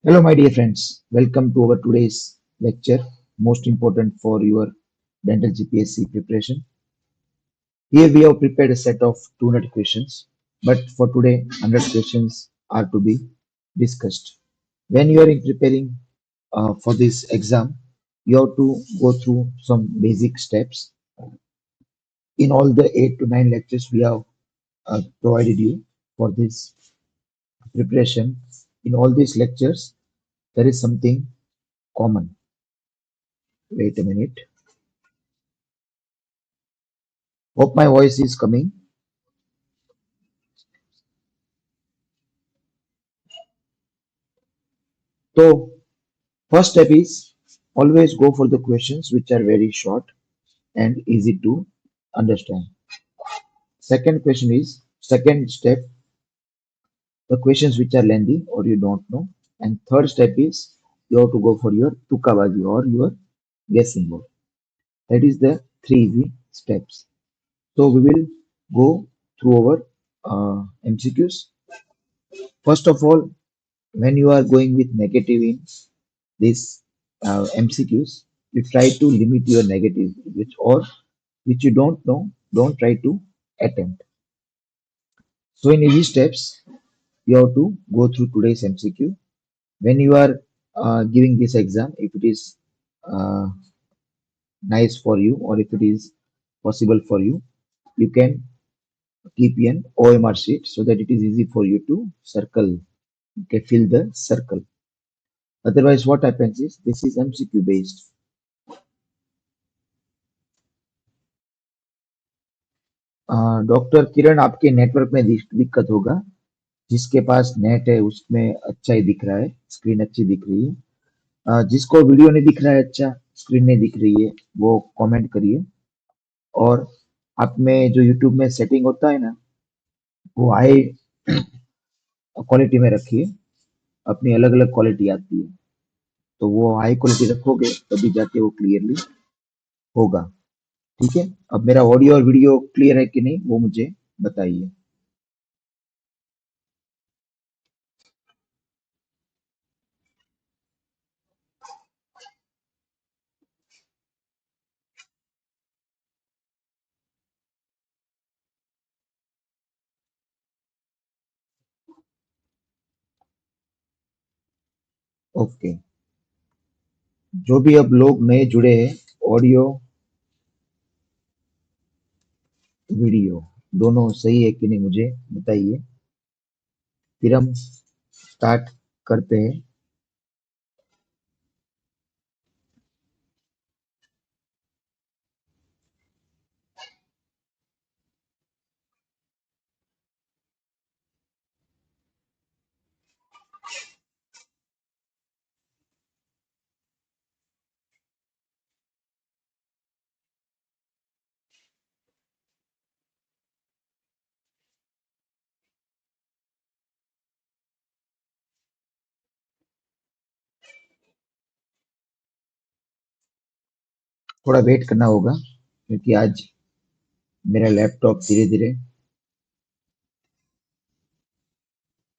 Hello, my dear friends. Welcome to our today's lecture, most important for your dental GPSC preparation. Here we have prepared a set of 200 questions, but for today, 100 questions are to be discussed. When you are preparing for this exam, you have to go through some basic steps. In all the 8 to 9 lectures we have provided you for this preparation, in all these lectures, there is something common. Wait a minute. Hope my voice is coming. So, first step is always go for the questions which are very short and easy to understand. Second step, the questions which are lengthy or you don't know. And third step is you have to go for your tukabaji or your guessing mode. That is the three easy steps. So we will go through our MCQs. First of all, when you are going with negative in these MCQs, you try to limit your negative, which you don't know, don't try to attempt. So in easy steps, you have to go through today's MCQ. When you are giving this exam, if it is uh, nice for you or if it is possible for you, you can keep an OMR sheet so that it is easy for you to circle. You can fill the circle. Otherwise, what happens is this is MCQ based. Doctor Kiran आपके network में दिक्कत होगा जिसके पास net है उसमें अच्छा ही दिख रहा है स्क्रीन अच्छी दिख रही है जिसको वीडियो नहीं दिख रहा है अच्छा स्क्रीन नहीं दिख रही है वो कमेंट करिए और आप में जो यूट्यूब में सेटिंग होता है ना वो हाई क्वालिटी में रखिए अपनी अलग अलग क्वालिटी आती है तो वो हाई क्वालिटी रखोगे तभी जाके वो क्लियरली होगा ठीक है अब मेरा ऑडियो और वीडियो क्लियर है कि नहीं वो मुझे बताइए ओके जो भी अब लोग नए जुड़े हैं ऑडियो वीडियो दोनों सही है कि नहीं मुझे बताइए फिर हम स्टार्ट करते हैं थोड़ा वेट करना होगा क्योंकि आज मेरा लैपटॉप धीरे धीरे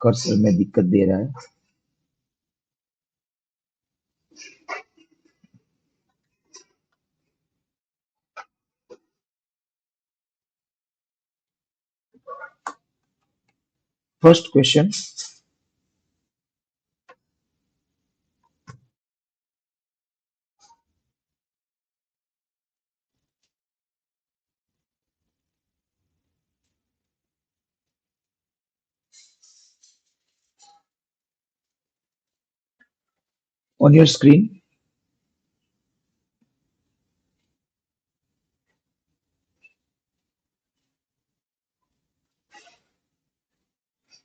कर्सर में दिक्कत दे रहा है first question on your screen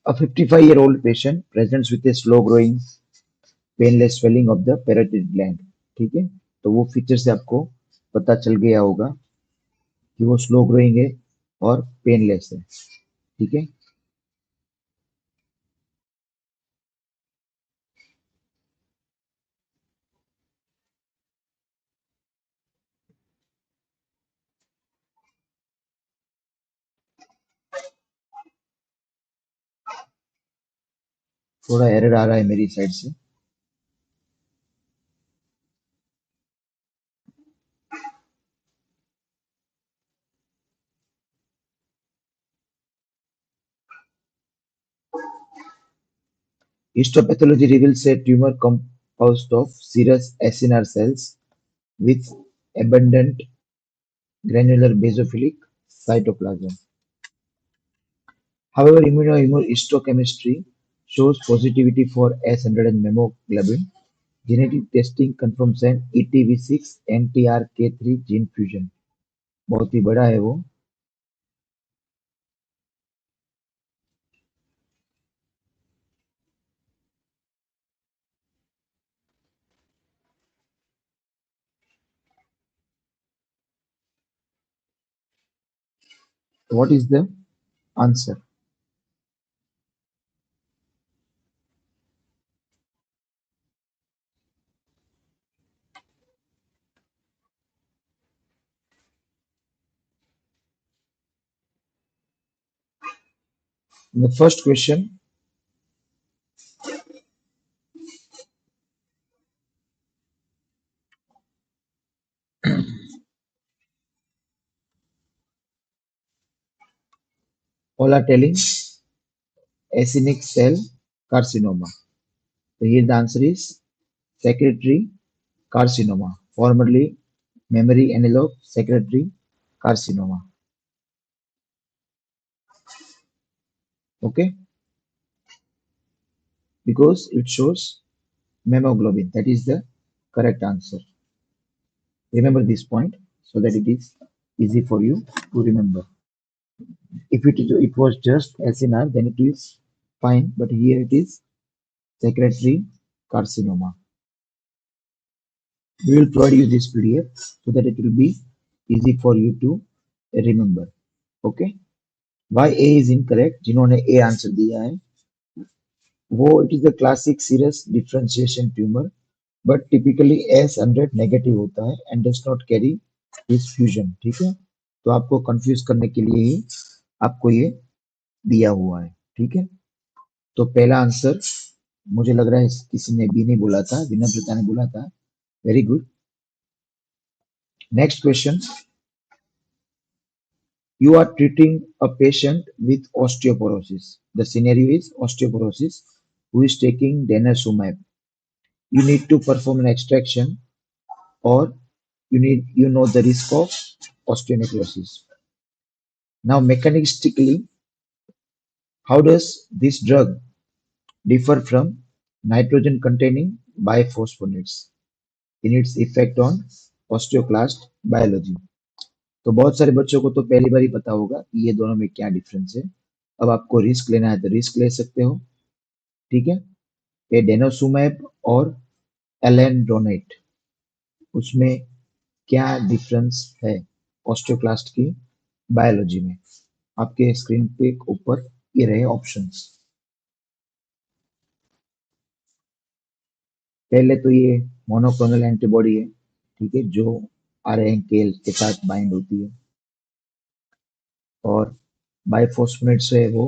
a 55-year-old patient presents with a slow growing painless swelling of the parotid gland ठीक है तो वो फीचर से आपको पता चल गया होगा कि वो स्लो ग्रोइंग है और पेनलेस है ठीक है थोड़ा एरर आ रहा है मेरी साइड से Histopathology reveals a tumor composed of serous acinar cells with abundant granular basophilic cytoplasm. However, immunohistochemistry shows positivity for S100 hemoglobin. Genetic testing confirms an ETV6 NTRK3 gene fusion. बहुत ही बड़ा है वो. What is the answer? The first question, all are telling acinic cell carcinoma. So here the answer is secretory carcinoma, formerly memory analog secretory carcinoma. Okay, because it shows hemoglobin. That is the correct answer. Remember this point so that it is easy for you to remember. If it was just SNR, then it is fine, but here it is secretory carcinoma. We will provide you this PDF so that it will be easy for you to remember. Okay. Why A is incorrect? जिन्होंने A answer दिया है वो it is the classic serous differentiation tumor, but typically S100 negative होता है and does not carry this fusion. ठीक है, तो आपको कंफ्यूज करने के लिए ही आपको ये दिया हुआ है. ठीक है, तो पहला आंसर मुझे लग रहा है किसी ने भी नहीं बोला था, विनम्रता ने बोला था. Very good. Next question. You are treating a patient with osteoporosis. The scenario is osteoporosis who is taking denosumab. You need to perform an extraction or you know the risk of osteonecrosis. Now mechanistically, how does this drug differ from nitrogen containing biphosphonates in its effect on osteoclast biology? तो बहुत सारे बच्चों को तो पहली बार ही पता होगा कि ये दोनों में क्या डिफरेंस है. अब आपको रिस्क लेना है तो रिस्क ले सकते हो. ठीक है, ये डेनोसुमैब और एलेंड्रोनेट उसमें क्या डिफरेंस है ऑस्टियोक्लास्ट की बायोलॉजी में. आपके स्क्रीन पे ऊपर ये रहे ऑप्शंस. पहले तो ये मोनोक्लोनल एंटीबॉडी है. ठीक है, जो आरएनके के साथ बाइंड होती है और बाइफॉस्फोनेट से वो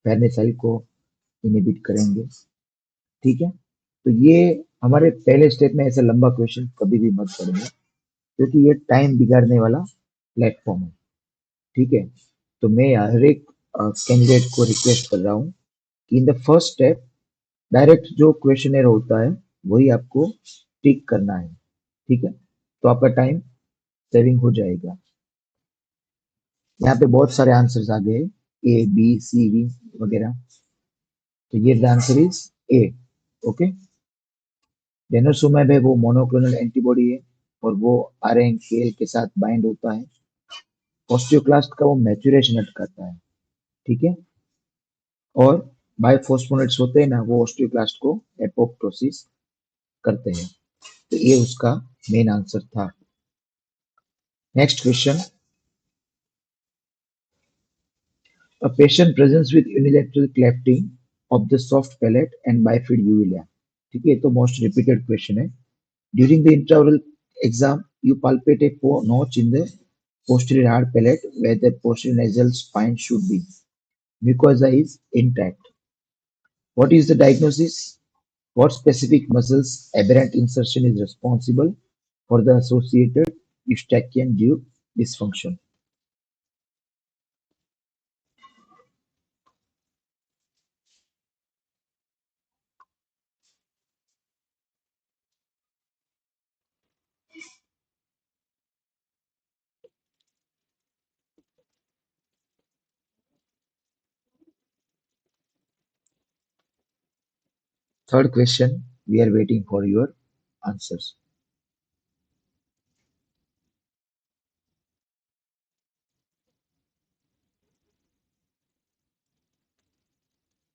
पैरनेसाइल को इनहिबिट करेंगे. ठीक है, तो ये हमारे पहले स्टेप में ऐसा लंबा क्वेश्चन कभी भी मत पढ़ना क्योंकि ये टाइम बिगाड़ने वाला प्लेटफॉर्म है. ठीक है, तो मैं हर एक कैंडिडेट को रिक्वेस्ट कर रहा हूँ कि in the first step direct जो क्वेश्चनर होता है वही आपको टिक करना है. ठीक है, तो आपका टाइम सेविंग हो जाएगा. यहाँ पे बहुत सारे आंसर्स आ गए, ए बी सी वी वगैरह. तो ये the answer is A. Okay, denosumab है वो मोनोक्लोनल एंटीबॉडी है और वो आरएनके के साथ बाइंड होता है. ऑस्टियोक्लास्ट का वो मैच्योरेशन अटकाता है. ठीक है, और बाइफॉस्फोनेट्स होते हैं ना वो ऑस्टियोक्लास्ट को एपोप्टोसिस करते हैं. तो ये उसका मेन आंसर था. Next question. A patient presents with unilateral clefting of the soft palate and bifid uvula. ठीक है, ये तो मोस्ट रिपीटेड क्वेश्चन है. During the intraoral exam, you palpate a notch in the posterior hard palate where the posterior nasal spine should be. Mucosa is intact. What is the diagnosis? What specific muscles aberrant insertion is responsible for the associated eustachian tube dysfunction? Third question, we are waiting for your answers.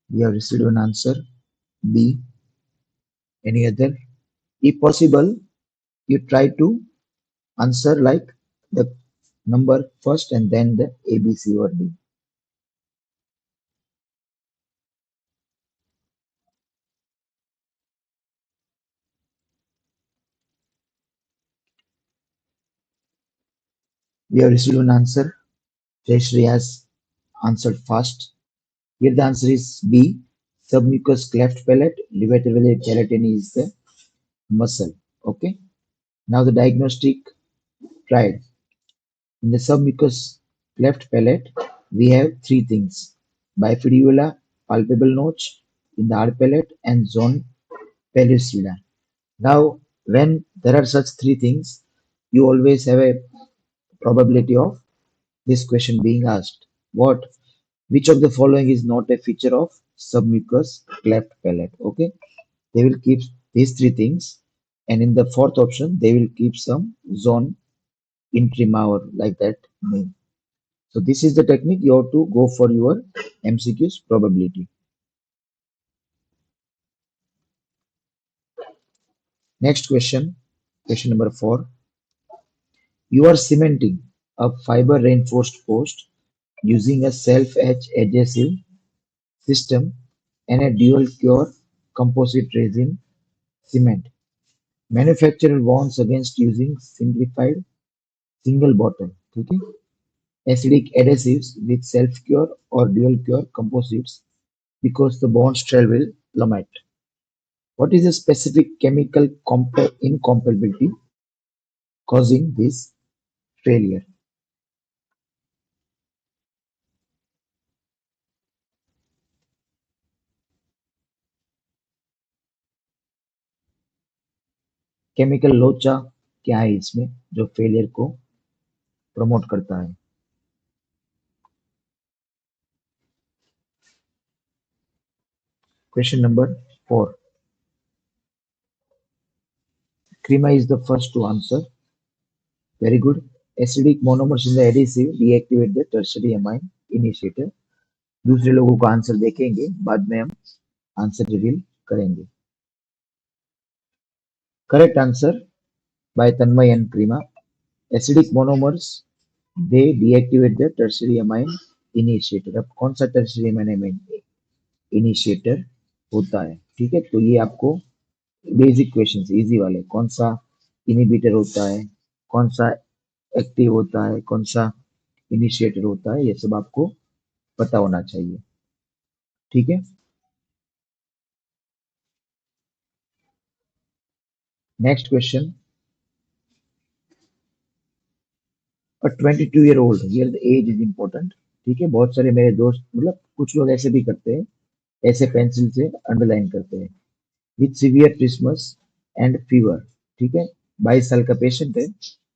We have received an answer B. Any other? If possible, you try to answer like the number first and then the A, B, C, or D. We have received an answer. Jayashree has answered fast. Here the answer is B. Submucous cleft palate. Levator keratin is the muscle. Okay. Now the diagnostic triad. In the submucous cleft palate, we have three things: bifidula, palpable notch in the hard palate, and zone pellucida. Now, when there are such three things, you always have a probability of this question being asked. What? Which of the following is not a feature of submucous cleft palate? Okay, they will keep these three things, and in the fourth option, they will keep some zone intrima or like that name. So this is the technique you have to go for your MCQs probability. Next question, question number 4. You are cementing a fiber reinforced post using a self-etch adhesive system and a dual cure composite resin cement. Manufacturer warns against using simplified single bottle okay, acidic adhesives with self-cure or dual cure composites because the bond strength will plummet. What is the specific chemical incompatibility causing this failure? Chemical लोचा क्या है इसमें जो failure को promote करता है? Question number 4. Crema is the first to answer. Very good. Acidic monomers in the adhesive deactivate the tertiary amine initiator. दूसरे लोगों का आंसर देखेंगे, बाद में हम आंसर रिवील करेंगे. Correct answer by Tanmay and Crema. Acidic monomers they deactivate the tertiary amine initiator. अब कौन सा tertiary amine initiator होता है? ठीक है, तो ये आपको बेसिक क्वेश्चन इजी वाले, कौन सा इनिबिटर होता है, कौन सा एक्टिव होता है, कौन सा इनिशिएटर होता है, ये सब आपको पता होना चाहिए. ठीक है. Next question. A 22-year-old, here the age is important. ठीक है, बहुत सारे मेरे दोस्त मतलब कुछ लोग ऐसे भी करते हैं, ऐसे पेंसिल से अंडरलाइन करते हैं. With severe trismus and fever. ठीक है, 22 साल का पेशेंट है,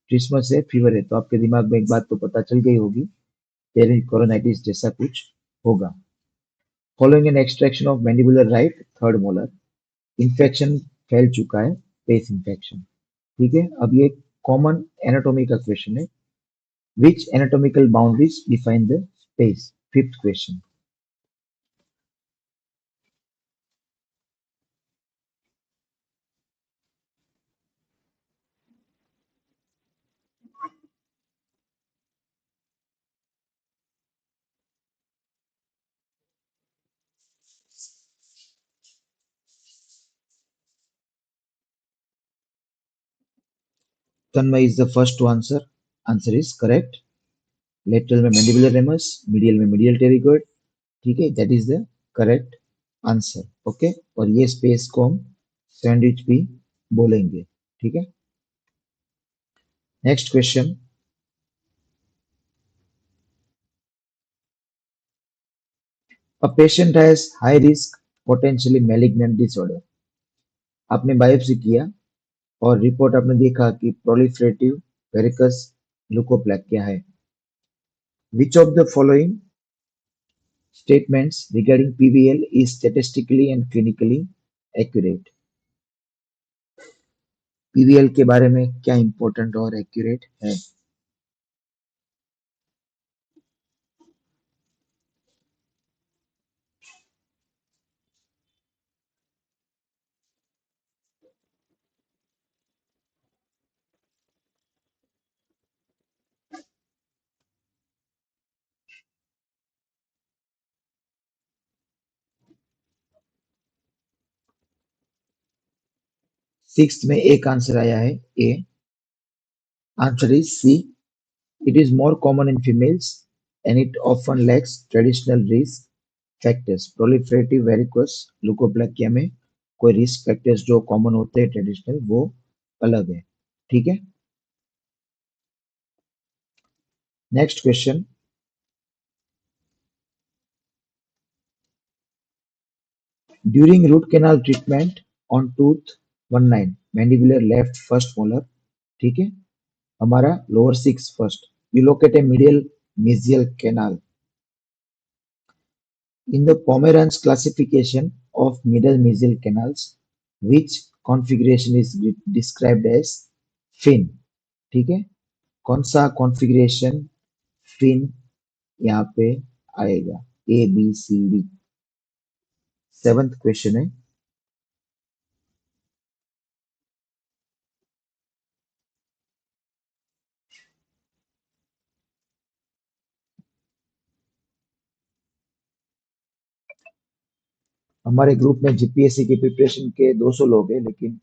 ट्रिस्मस है, फीवर है, तो आपके दिमाग में एक बात तो पता चल गई होगी, पेरिकोरोनाइटिस जैसा कुछ होगा. Following an extraction of mandibular right third molar, infection फैल चुका है, पेस इन्फेक्शन. ठीक है, अब ये कॉमन एनाटॉमी का क्वेश्चन है. Which anatomical boundaries define the space? Fifth question. Tanmay is the first to answer. Answer is correct. Lateral में मैंडिबुलर रेमस, मीडियल में मीडियल टेरिगोइड. ठीक है, that is the correct answer. Okay, और ये space को हम sandwich भी बोलेंगे. ठीक है. Next question. A patient has high risk potentially malignant disorder. आपने बायोप्सी किया और रिपोर्ट आपने देखा कि प्रोलिफरेटिव वेरिकस ल्यूकोप्लेक क्या है. Which of the following statements regarding PVL is statistically and clinically accurate. PVL के बारे में क्या इंपॉर्टेंट और एक्यूरेट है? 6th में एक आंसर आया है A. Answer is C. It is more common in females and it often lacks traditional risk factors. Proliferative varicose leukoplakia में कोई रिस्क फैक्टर्स जो कॉमन होते हैं ट्रेडिशनल वो अलग है। ठीक है। Next question. During root canal treatment on tooth 19 mandibular left first molar, ठीक है, हमारा lower 6 first, you locate a medial mesial canal. In the Pomeranz classification of middle mesial canals, which configuration is described as fin? ठीक है, कौन सा configuration fin यहाँ पे आएगा? A B C D. 7th question है। हमारे ग्रुप में जीपीएससी की प्रिपरेशन के 200 लोग हैं, लेकिन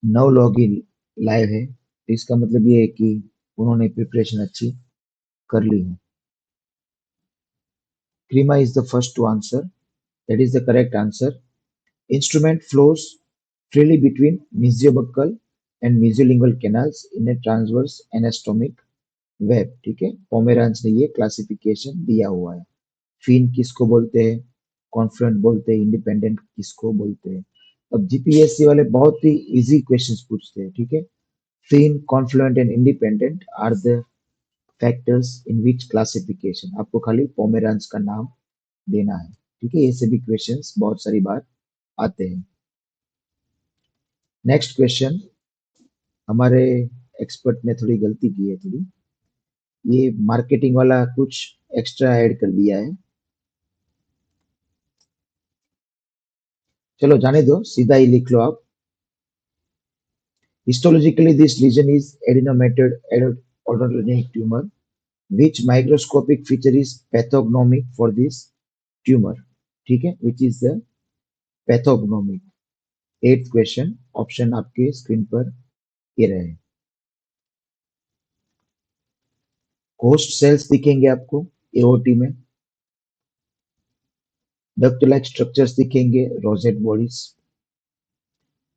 9 लोग ही लाइव है, तो इसका मतलब ये है कि उन्होंने प्रिपरेशन अच्छी कर ली है। Krima is the first to answer. That is the correct answer. Instrument flows freely between mesiobuccal and mesiolingual canals in a transverse anastomic web. ठीक है, पोमेरांस ने ये क्लासिफिकेशन दिया हुआ है। फिन किसको बोलते हैं, कॉन्फ्लुएंट बोलते हैं, इंडिपेंडेंट किसको बोलते हैं। अब जीपीएससी वाले बहुत ही इजी क्वेश्चंस पूछते हैं। ठीक है, fin, confluent and independent are the factors in which classification. आपको खाली पोमेरांस का नाम देना है। ठीक है, ये सभी क्वेश्चंस बहुत सारी बार आते हैं। Next question. हमारे एक्सपर्ट ने थोड़ी गलती की है, थोड़ी ये मार्केटिंग वाला कुछ एक्स्ट्रा ऐड कर दिया है। चलो जाने दो, सीधा ही लिख लो आप। Histologically this lesion is adenomatoid odontogenic tumor which microscopic feature is pathognomic for this tumor, ठीक है, which is the pathognomic। 8th question, option आपके स्क्रीन पर ये रहे। होस्ट सेल्स दिखेंगे आपको एओटी में, डक्ट लाइक स्ट्रक्चर्स दिखेंगे rosette bodies,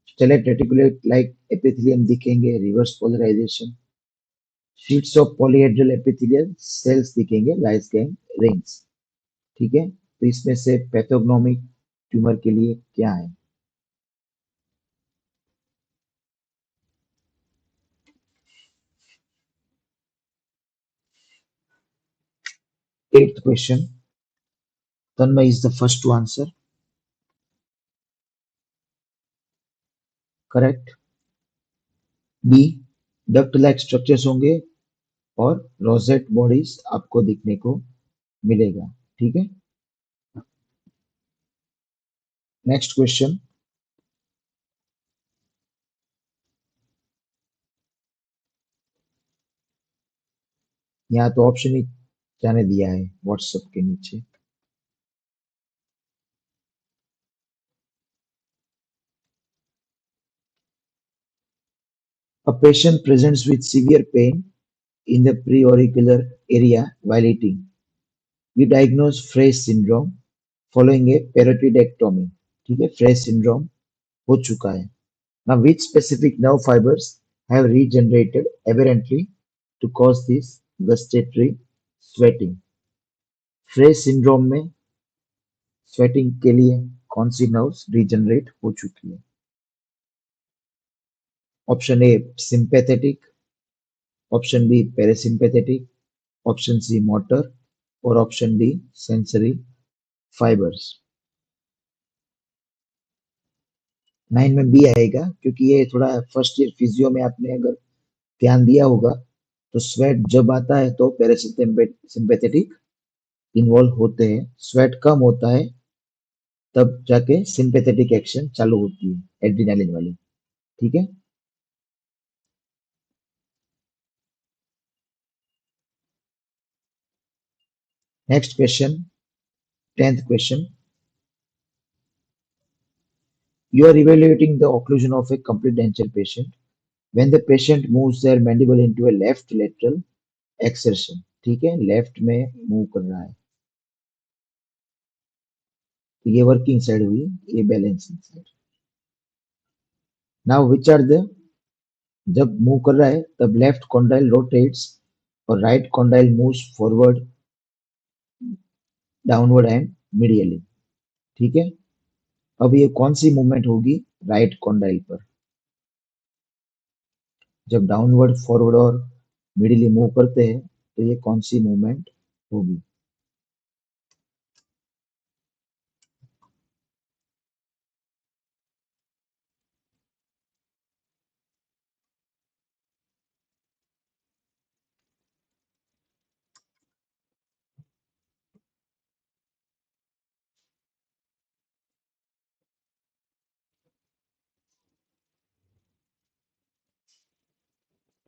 stellate reticulum like epithelium दिखेंगे reverse polarization, sheets of polyhedral epithelial cells दिखेंगे लाइसगैंग रिंग्स। ठीक है, तो इसमें से पैथोग्नोमिक ट्यूमर के लिए क्या है? Eighth question, Tanmay is the first to answer. Correct, B, duct like structures होंगे और रोजेट बॉडीज आपको दिखने को मिलेगा। ठीक है, नेक्स्ट क्वेश्चन। यहाँ तो ऑप्शन ही जाने दिया है व्हाट्सएप के नीचे। A patient presents with severe pain in the preauricular area while eating. You diagnose Frey's syndrome following a parotidectomy. ठीक है, फ्रेज सिंड्रोम हो चुका है। Now, which specific nerve fibers have regenerated aberrantly to cause this gustatory sweating? Frey's syndrome में sweating के लिए कौन सी नर्व्स रीजनरेट हो चुकी है? Option A sympathetic, option B parasympathetic, option C motor और ऑप्शन डी सेंसरी फाइबर्स। 9 में बी आएगा, क्योंकि ये थोड़ा फर्स्ट ईयर फिजियो में आपने अगर ध्यान दिया होगा तो स्वेट जब आता है तो पैरासिम्पेथेटिक इन्वॉल्व होते हैं, स्वेट कम होता है तब जाके सिंपैथेटिक एक्शन चालू होती है एड्रेनालिन वाली। ठीक है, next question, 10th question. You are evaluating the occlusion of a complete denture patient when the patient moves their mandible into a left lateral exertion। ठीक है, लेफ्ट में मूव कर रहा है, तो ये वर्किंग साइड हुई, ये balancing side. Now which are the, जब मूव कर रहा है तब लेफ्ट कॉन्डाइल रोटेट्स और right condyle moves forward, downward and medially. ठीक है, अब ये कौन सी मूवमेंट होगी राइट कॉन्डाइल पर, जब डाउनवर्ड, फॉरवर्ड और मिडिली मूव करते हैं तो ये कौन सी मूवमेंट होगी।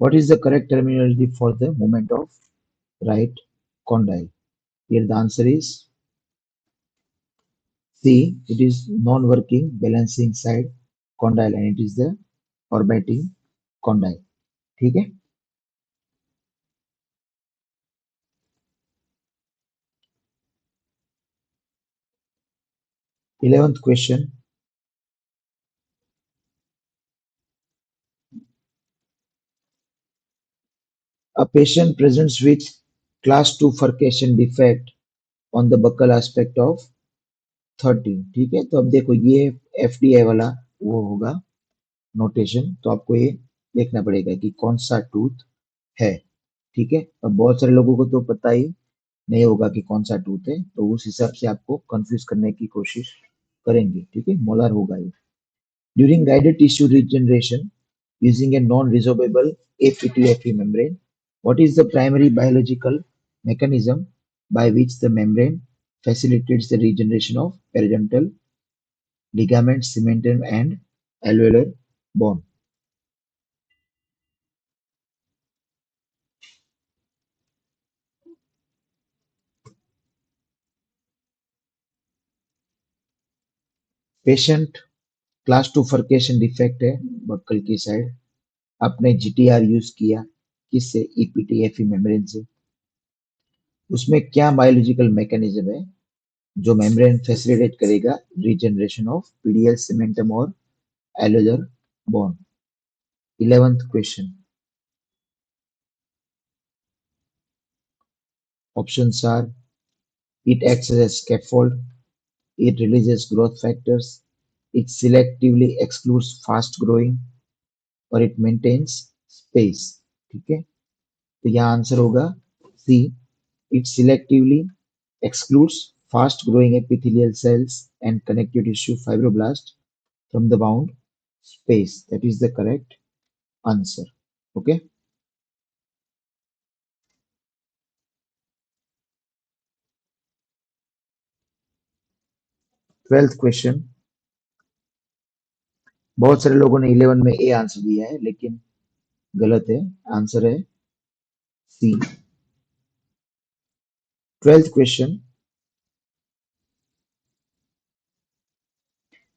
What is the correct terminology for the movement of right condyle? Here the answer is C. It is non-working balancing side condyle and it is the orbiting condyle. ठीक है, 11th question. A patient presents with class 2 furcation defect on the buccal aspect of 13। ठीक है, तो अब देखो ये FDI वाला वो होगा नोटेशन, तो आपको ये देखना पड़ेगा कि कौन सा टूथ है। ठीक है, अब बहुत सारे लोगों को तो पता ही नहीं होगा कि कौन सा टूथ है, तो उस हिसाब से आपको कंफ्यूज करने की कोशिश करेंगे। ठीक है, मोलर होगा ये। During guided tissue regeneration using a non-resorbable APTFE membrane, what is the primary biological mechanism by which the membrane facilitates the regeneration of periodontal ligament, cementum, and alveolar bone? Patient class 2 furcation defect है buccal की साइड, आपने GTR use किया किससे, ईपीटीएफई membrane से। उसमें क्या biological mechanism है जो मेम्ब्रेन फैसिलिटेट करेगा रीजनरेशन ऑफ पीडीएल सीमेंटम और alveolar bone. 11th question, options are it acts as a scaffold, it releases growth factors, it selectively excludes fast growing और it maintains space। ठीक है, तो यहाँ answer होगा सी, it selectively excludes fast growing epithelial cells and connective tissue fibroblast from the bound space। That is the correct answer। Okay, 12th question. बहुत सारे लोगों ने 11 में ए आंसर दिया है लेकिन गलत है, आंसर है सी। 12th question,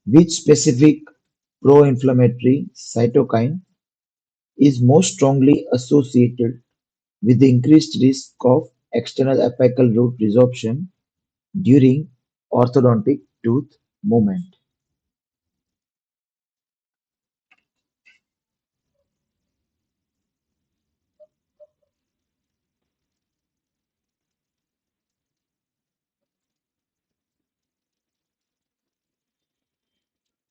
which specific pro-inflammatory cytokine is most strongly associated with the increased risk of external apical root resorption during orthodontic tooth movement?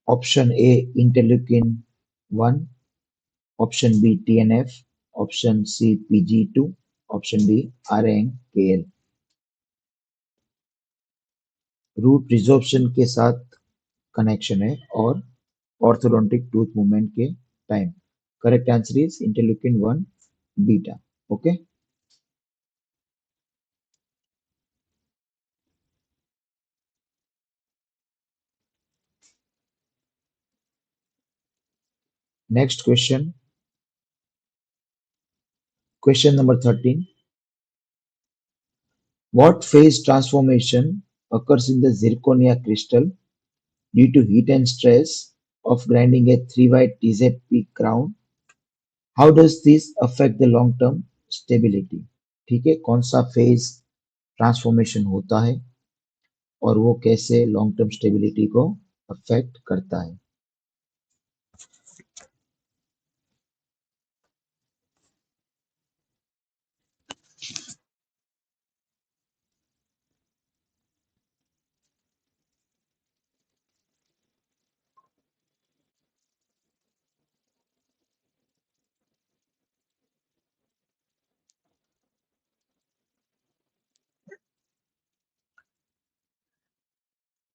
Option A interleukin 1, option B TNF, option C PG2, option D RNKL। Root resorption के साथ connection है और orthodontic tooth movement के time. Correct answer is interleukin 1 beta. Okay, next question, question number 13। What phase transformation occurs in the zirconia crystal due to heat and stress of grinding a 3-wide TZP crown? How does this affect the long term stability? ठीक है, कौन सा phase transformation होता है और वो कैसे long term stability को अफेक्ट करता है?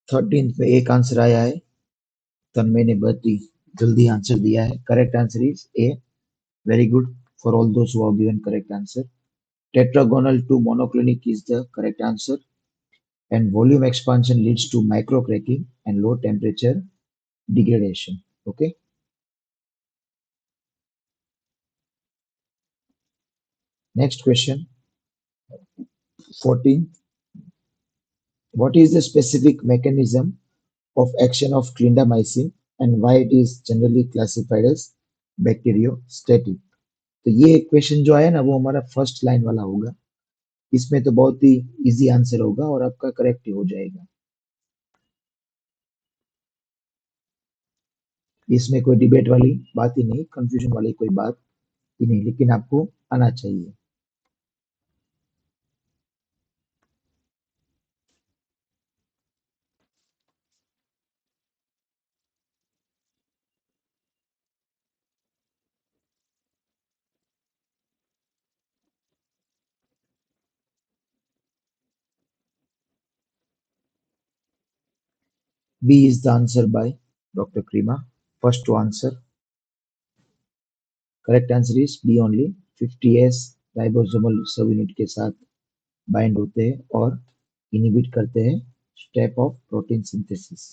13 में एक आंसर आया है, तन्मय ने बहुत ही जल्दी आंसर दिया है। Correct answer is A. Very good for all those who have given correct answer. Tetragonal to monoclinic is the correct answer, and volume expansion leads to microcracking and low temperature degradation. Okay, next question, 14. What is the specific mechanism of action of clindamycin and why it is generally classified as bacteriostatic? तो ये question जो है ना वो हमारा first line वाला होगा, इसमें तो बहुत ही इजी आंसर होगा और आपका करेक्ट हो जाएगा, इसमें कोई डिबेट वाली बात ही नहीं, कंफ्यूजन वाली कोई बात ही नहीं, लेकिन आपको आना चाहिए। B is the answer by Dr. Krima. First to answer. Correct answer is B only. 50S ribosomal subunit के साथ बाइंड होते हैं और इनहिबिट करते हैं स्टेप ऑफ प्रोटीन सिंथेसिस।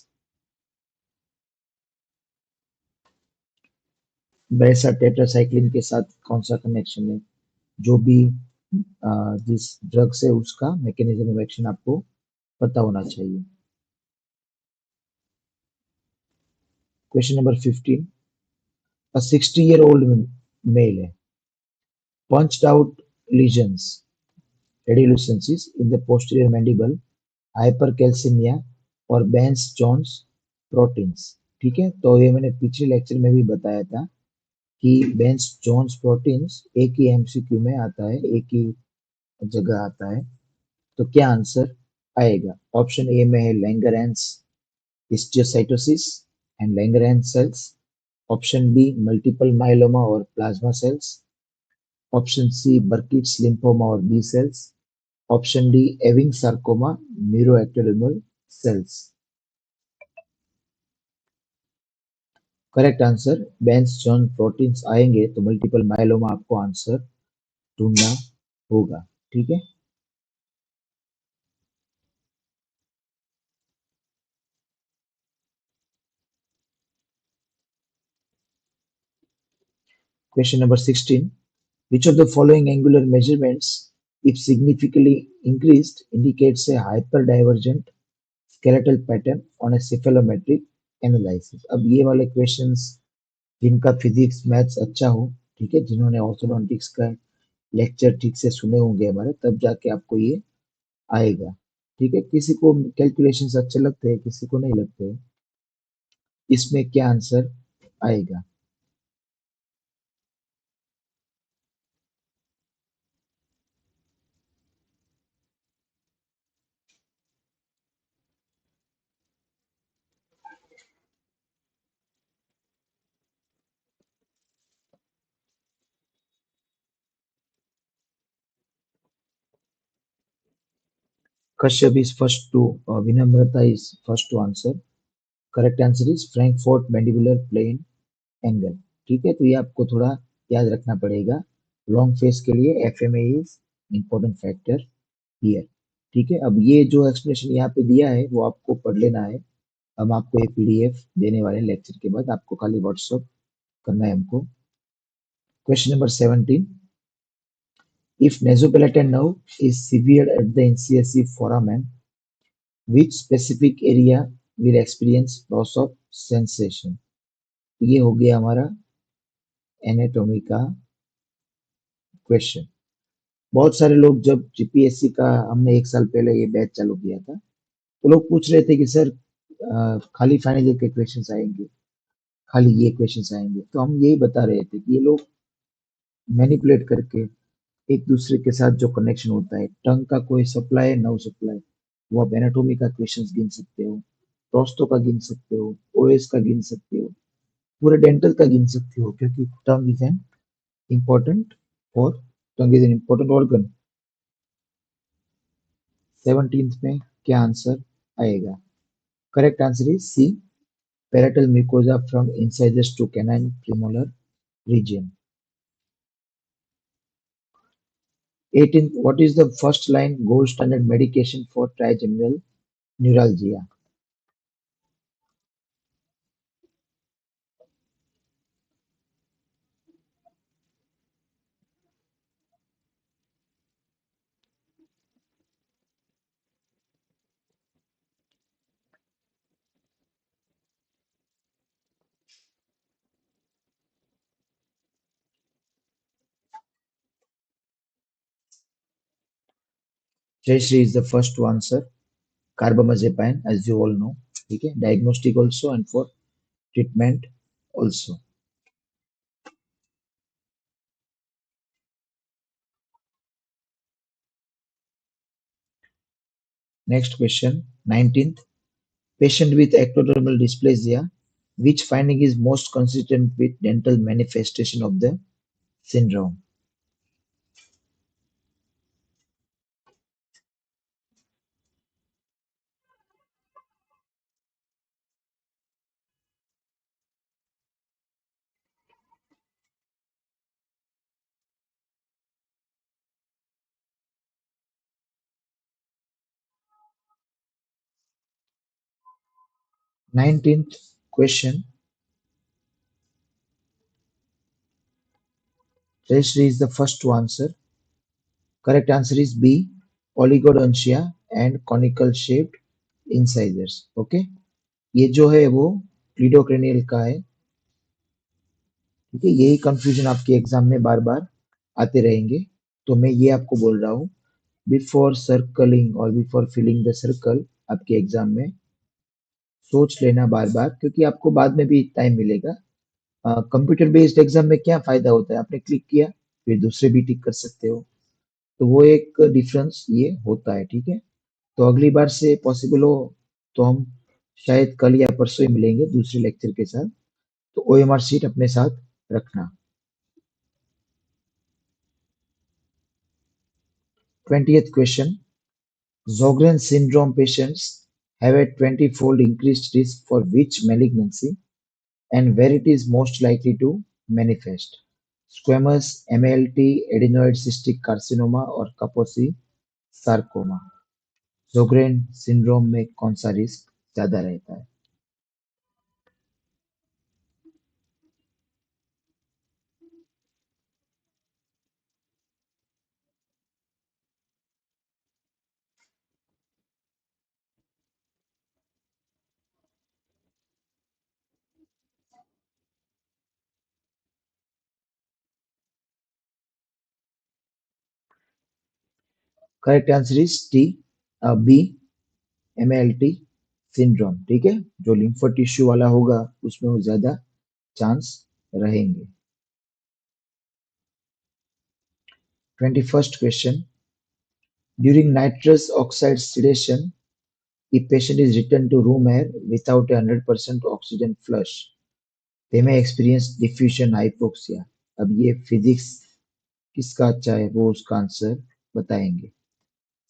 बेसा टेट्रासाइक्लिन के साथ कौन सा कनेक्शन है? जो भी जिस ड्रग से उसका मैकेनिज्म ऑफ एक्शन आपको पता होना चाहिए। Question number 15. A 60-year-old male punched out lesions, radiolucencies in the posterior mandible, hypercalcemia और बेंस जोन्स प्रोटीन्स। ठीक है, तो ये मैंने पिछले लेक्चर में भी बताया था कि बेंस जोन्स प्रोटीन्स एक ही एमसीक्यू में आता है, एक ही जगह आता है, तो क्या आंसर आएगा? ऑप्शन ए में है Langerhans histiocytosis and Langerhans cells, option B multiple myeloma और plasma cells, option C Burkitt's lymphoma और B cells, option D Ewing sarcoma neuroectodermal cells. Correct answer Bence Jones proteins आएंगे तो multiple myeloma आपको answer ढूंढना होगा। ठीक है, question number 16. Which of the following angular measurements, if significantly increased, indicates a hyperdivergent skeletal pattern on a cephalometric analysis? अब ये वाले क्वेश्चंस जिनका फिजिक्स मैथ्स अच्छा हो, ठीक है, जिन्होंने ऑर्थोडोंटिक्स का लेक्चर ठीक से सुने होंगे हमारे, तब जाके आपको ये आएगा। ठीक है, किसी को कैलकुलेशंस अच्छे लगते हैं, किसी को नहीं लगते, इसमें क्या आंसर आएगा? Kashyap is first to Vinamrata is first to answer. Correct answer is Frankfurt mandibular plane angle. ठीक है, तो ये आपको थोड़ा याद रखना पड़ेगा। लॉन्ग फेस के लिए एफएमए इज इंपॉर्टेंट फैक्टर हियर। ठीक है, अब ये जो एक्सप्लेनेशन यहाँ पे दिया है वो आपको पढ़ लेना है। हम आपको एक पीडीएफ देने वाले हैं लेक्चर के बाद, आपको खाली व्हाट्सअप करना है हमको। Question number 17, if nasopalatal nerve is severed at the NCSE foramen, which specific area will experience loss of sensation? ये हो गया हमारा एनाटॉमी का क्वेश्चन। बहुत सारे लोग जब जीपीएससी का हमने एक साल पहले ये बैच चालू किया था, तो लोग पूछ रहे थे कि सर खाली फाइनल के क्वेश्चंस आएंगे, खाली ये क्वेश्चंस आएंगे। तो हम यही बता रहे थे कि ये लोग मैनिपुलेट करके एक दूसरे के साथ जो कनेक्शन होता है, टंग का कोई सप्लाई है, नो सप्लाई, वो आप एनाटोमी का क्वेश्चंस गिन सकते हो, प्रोस्टो का गिन सकते हो, ओएस का गिन सकते हो, पूरे डेंटल का गिन सकते हो, क्योंकि टंग इज एन इम्पोर्टेंट और tongue is an important organ. 17th में क्या आंसर आएगा? Correct answer is C, palatal mucosa from incisors to canine premolar region. 18th, what is the first line gold standard medication for trigeminal neuralgia? 3 is the first to answer. Carbamazepine, as you all know. Okay, diagnostic also and for treatment also. Next question, 19th. Patient with ectodermal dysplasia, which finding is most consistent with dental manifestation of the syndrome? 19th question, Jayashree is the first to answer. Correct answer is B, oligodontia and conical shaped incisors. Okay, ये जो है वो क्लीडोक्रेनियल का है। ठीक है, यही confusion आपके एग्जाम में बार बार आते रहेंगे, तो मैं ये आपको बोल रहा हूँ, बिफोर सर्कलिंग और बिफोर फिलिंग द सर्कल आपके एग्जाम में सोच लेना बार बार, क्योंकि आपको बाद में भी टाइम मिलेगा। कंप्यूटर बेस्ड एग्जाम में क्या फायदा होता है, आपने क्लिक किया फिर दूसरे भी टिक कर सकते हो, तो वो एक डिफरेंस ये होता है। ठीक है, तो अगली बार से पॉसिबल हो तो हम शायद कल या परसों ही मिलेंगे दूसरे लेक्चर के साथ, तो ओएमआर शीट अपने साथ रखना। 20th question, Sjogren syndrome patients have a 20-fold increased risk for which malignancy and where it is most likely to manifest? Squamous, MLT, adenoid cystic carcinoma और Kaposi sarcoma. Sjogren syndrome में कौन सा risk ज्यादा रहता है? Correct answer is T, B, MLT syndrome. ठीक है, जो लिम्फो टिश्यू वाला होगा उसमें वो ज्यादा चांस रहेंगे। 21st question, during nitrous oxide sedation, if patient is returned to room air without a 100% oxygen flush, they may experience diffusion hypoxia. अब ये फिजिक्स किसका अच्छा है वो उसका आंसर बताएंगे।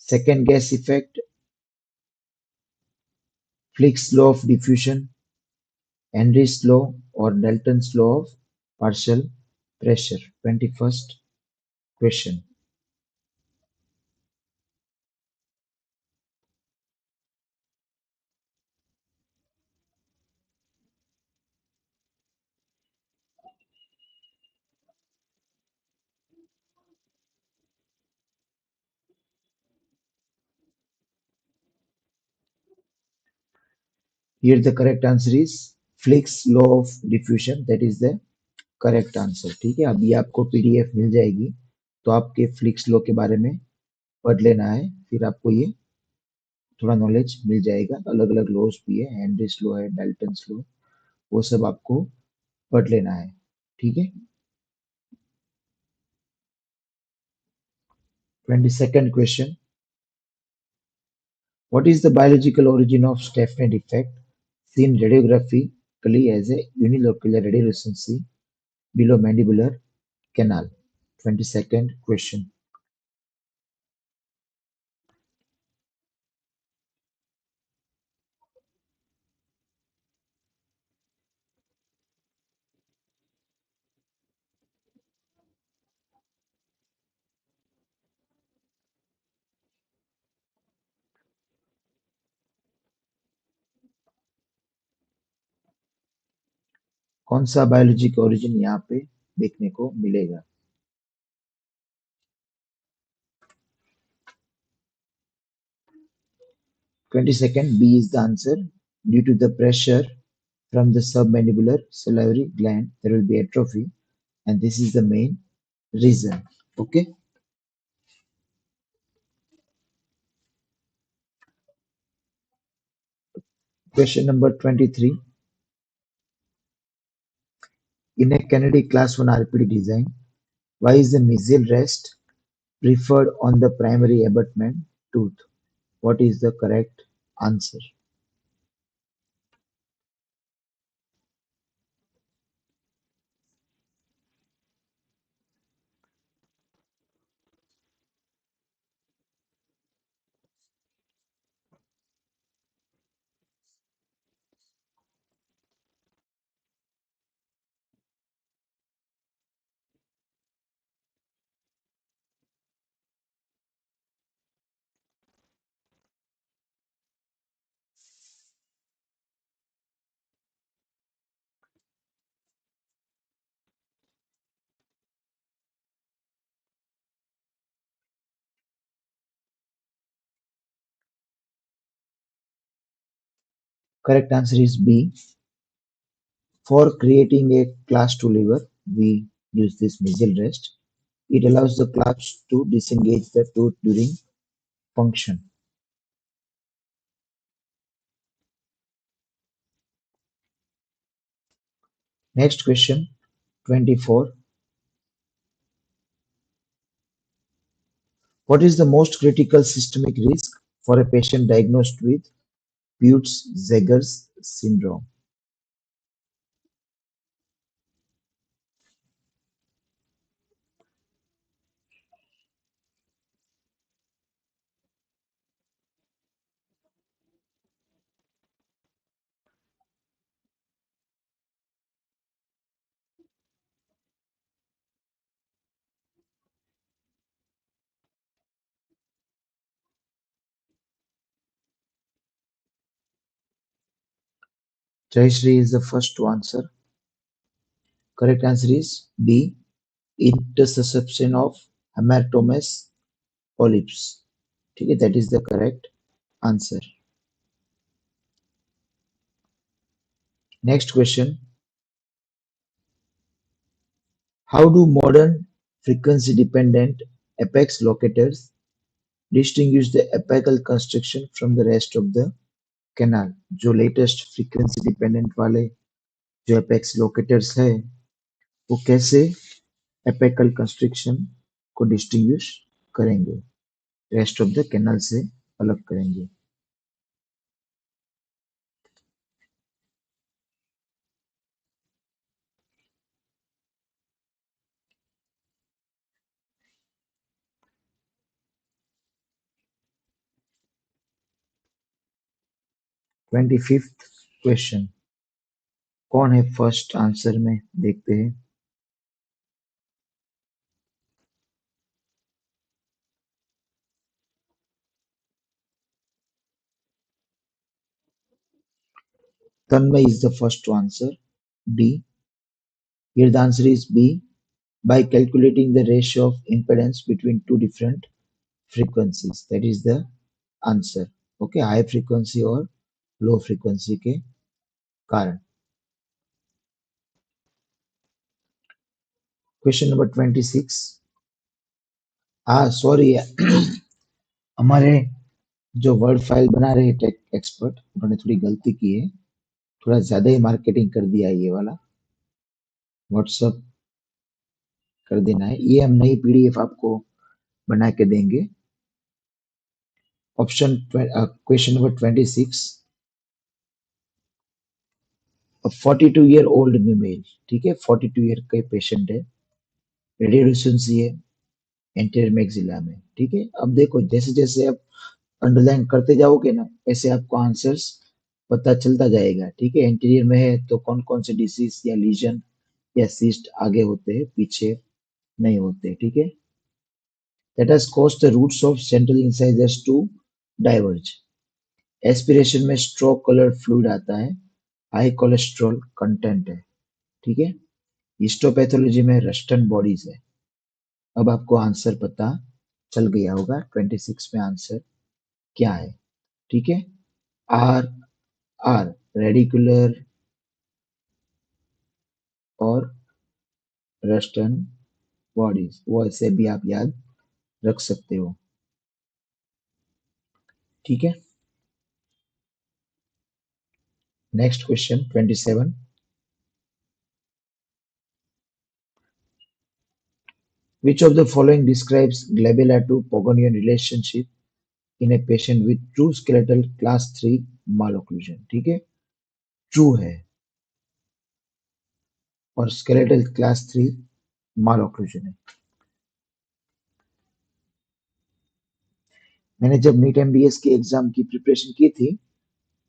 Second gas effect, flix law of diffusion, Henry's law or Dalton's law of partial pressure. 21st question. Here the correct answer is Fick's law of diffusion. That is the correct answer. ठीक है, अभी आपको PDF मिल जाएगी, तो आपके flix law के बारे में पढ़ लेना है, फिर आपको ये थोड़ा नॉलेज मिल जाएगा। अलग अलग लॉज भी है, हेनरीज लॉ है, डाल्टन्स लॉ, वो सब आपको पढ़ लेना है। ठीक है। 22nd question, what is the biological origin of Stephnet effect seen radiographically as a unilocular radiolucency below mandibular canal? 22nd question. कौन सा बायोलॉजी का ओरिजिन यहाँ पे देखने को मिलेगा? 22nd, B is the answer. Due to the pressure from the submandibular salivary gland, there will be atrophy, and this is the main reason. Okay. Question number 23. In a Kennedy Class 1 RPD design, why is the mesial rest preferred on the primary abutment tooth? What is the correct answer? Correct answer is B. For creating a class 2 lever, we use this mesial rest. It allows the clasp to disengage the tooth during function. Next question, 24. What is the most critical systemic risk for a patient diagnosed with Peutz-Jeghers syndrome? Jayashree is the first to answer. Correct answer is B. Intersusception of hamartomas polyps. Okay, that is the correct answer. Next question. How do modern frequency-dependent apex locators distinguish the apical construction from the rest of the canal? जो latest frequency dependent वाले जो apex locators है, वो कैसे एपेकल construction को distinguish करेंगे, rest of the canal से अलग करेंगे? Twenty-fifth question. कौन है फर्स्ट आंसर में, देखते हैं। Tanmay is the first to answer. D. Here the answer is B. By calculating the ratio of impedance between two different frequencies. That is the answer. Okay, high frequency और low frequency के कारण। Question number 26। हाँ sorry हमारे जो word file बना रहे tech expert, उन्होंने थोड़ी गलती की है, थोड़ा ज्यादा ही मार्केटिंग कर दिया है। ये वाला व्हाट्सअप कर देना है। ये हम नई पीडीएफ आपको बना के देंगे। Option question number 26। 42 year old female, ठीक है, 42 ईयर के पेशेंट है, रेडियोलेशंसी है एंटीरियर मैक्सिला में, ठीक है। अब देखो जैसे जैसे आप अंडरलाइन करते जाओगे ना, ऐसे आपको आंसर्स पता चलता जाएगा, ठीक है। एंटीरियर में है तो कौन कौन से डिसीज या लीजन या सिस्ट आगे होते हैं, पीछे नहीं होते, ठीक है। That has caused the roots of central incisors to diverge. Aspiration में स्ट्रोक कलर फ्लूइड आता है, हाई कोलेस्ट्रॉल कंटेंट है, ठीक है। हिस्टोपैथोलॉजी में रस्टन बॉडीज है। अब आपको आंसर पता चल गया होगा 26 में आंसर क्या है, ठीक है। आर आर रेडिकुलर और रस्टन बॉडीज, वो ऐसे भी आप याद रख सकते हो, ठीक है। Next question 27। Which of the following describes glabella to Pogonian relationship in a patient with true skeletal class 3 malocclusion, ठीक है। ट्रू है और skeletal class 3 malocclusion है। मैंने जब नीट एमबीएस के एग्जाम की प्रिपरेशन की थी,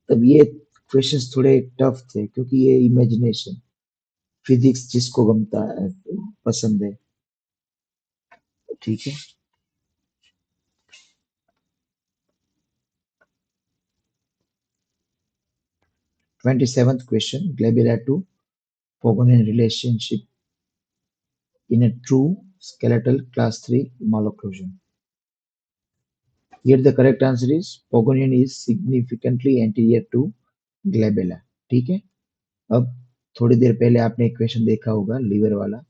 तब ये क्वेश्चंस थोड़े टफ थे, क्योंकि ये इमेजिनेशन फिजिक्स जिसको गमता है, पसंद है, ठीक है। 27th question, glabella to Pogonian relationship in a true skeletal class 3 malocclusion. Here the correct answer is Pogonian is significantly anterior to glabella, ठीक है। अब थोड़ी देर पहले आपने एक क्वेश्चन देखा होगा लीवर वाला,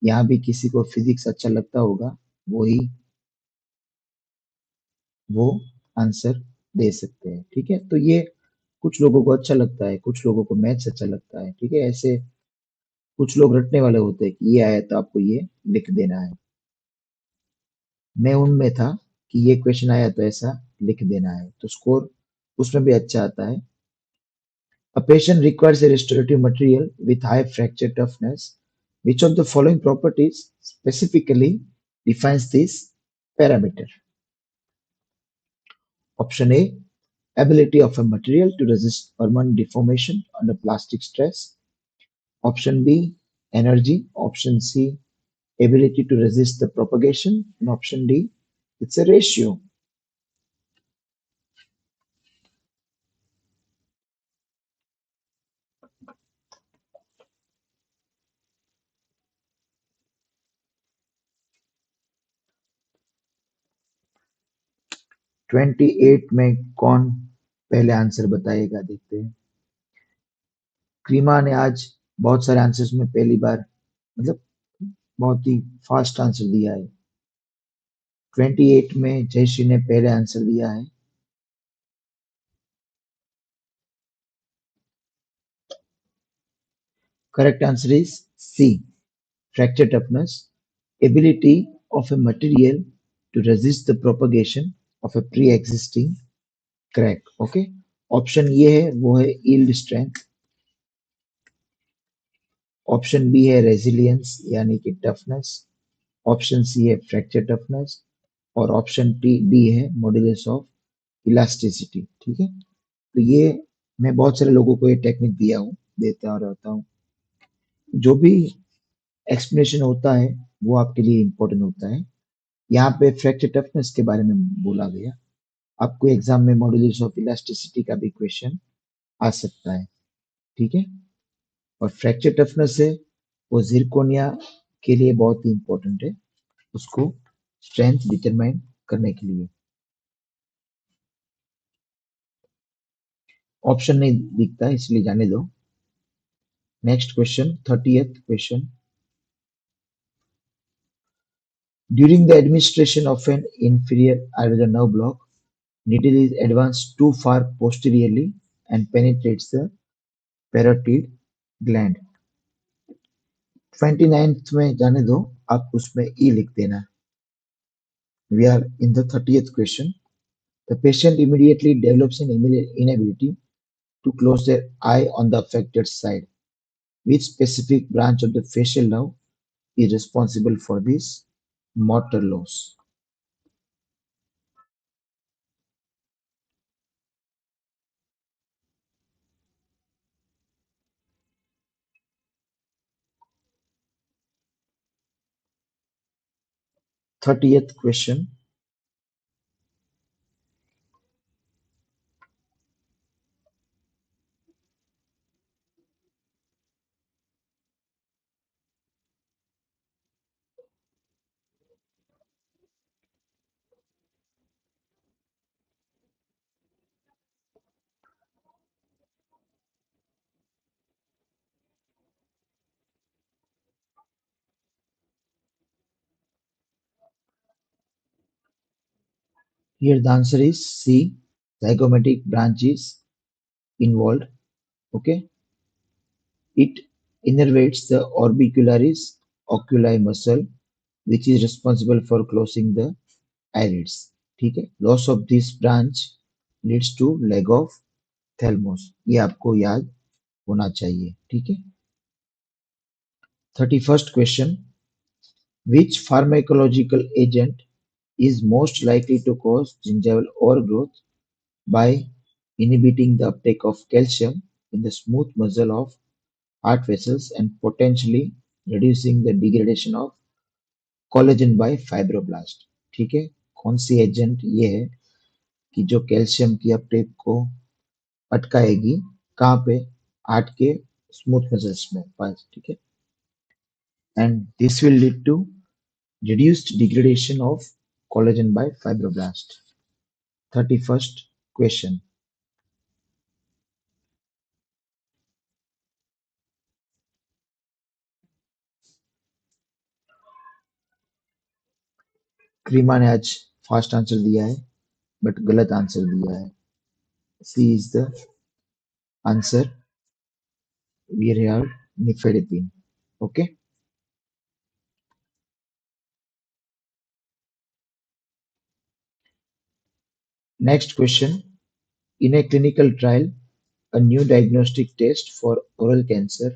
यहाँ भी किसी को फिजिक्स अच्छा लगता होगा, वही वो आंसर दे सकते हैं, ठीक है। तो ये कुछ लोगों को अच्छा लगता है, कुछ लोगों को मैथ्स अच्छा लगता है, ठीक है। ऐसे कुछ लोग रटने वाले होते हैं कि ये आया तो आपको ये लिख देना है। मैं उनमें था कि ये क्वेश्चन आया तो ऐसा लिख देना है, तो स्कोर उसमें भी अच्छा आता है। A patient requires a restorative material with high fracture toughness. Which of the following properties specifically defines this parameter? Option A, ability of a material to resist permanent deformation under plastic stress. Option B, energy. Option C, ability to resist the propagation. And option D, it's a ratio. Twenty eight में कौन पहले answer बताएगा, देखते हैं। क्रीमा ने आज बहुत सारे आंसर्स में पहली बार, मतलब बहुत ही फास्ट आंसर दिया है। 28 में जयश्री ने पहले आंसर दिया है। Correct answer is C, fracture toughness, ability of a material to resist the propagation of a pre existing crack. Okay, option ये है वो है यील्ड स्ट्रेंथ, ऑप्शन बी है रेजिलियंस यानी कि टफनेस, ऑप्शन सी है फ्रैक्चर टफनेस और option D है मॉड्यूलस ऑफ इलास्टिसिटी, ठीक है। तो ये मैं बहुत सारे लोगों को ये टेक्निक दिया हूँ, देता रहता हूँ। जो भी एक्सप्लेनेशन होता है वो आपके लिए इम्पोर्टेंट होता है। यहाँ पे फ्रैक्चर टफनेस के बारे में बोला गया। आपको एग्जाम में मॉड्यूलस ऑफ इलास्टिसिटी का भी क्वेश्चन आ सकता है, ठीक है। और फ्रैक्चर टफनेस है वो जिरकोनिया के लिए बहुत ही इंपॉर्टेंट है, उसको स्ट्रेंथ डिटरमाइन करने के लिए। ऑप्शन नहीं दिखता इसलिए जाने दो। Next question, 30th question. During the administration of an inferior iridoid nerve block, needle is advanced too far posteriorly and penetrates the parotid gland. 29th में जाने दो, आप उसमें ई लिख देना। We are in the 30th question. The patient immediately develops an inability to close their eye on the affected side. Which specific branch of the facial nerve is responsible for this motor loss? 30th question. Here the answer is C. Zygomatic branch is involved. Okay. It innervates the orbicularis oculi muscle, which is responsible for closing the eyelids. ठीक है, loss of this branch leads to lagophthalmos, ये आपको याद होना चाहिए, ठीक है। 31st क्वेश्चन, which pharmacological agent is most likely to cause gingival overgrowth by inhibiting the uptake of calcium in the smooth muscle of heart vessels and potentially reducing the degradation of collagen by fibroblast? ठीक है, कौन C agent ये है कि जो calcium की Uptake को अटकाएगी, कहाँ पे, हार्ट के स्मूथ मसल्स में पास, ठीक है। And this will lead to reduced degradation of collagen by fibroblast. 31st question. Krima ने आज फास्ट आंसर दिया है बट गलत आंसर दिया है। C is the answer. We have nifedipine. Okay. Next question. In a clinical trial, a new diagnostic test for oral cancer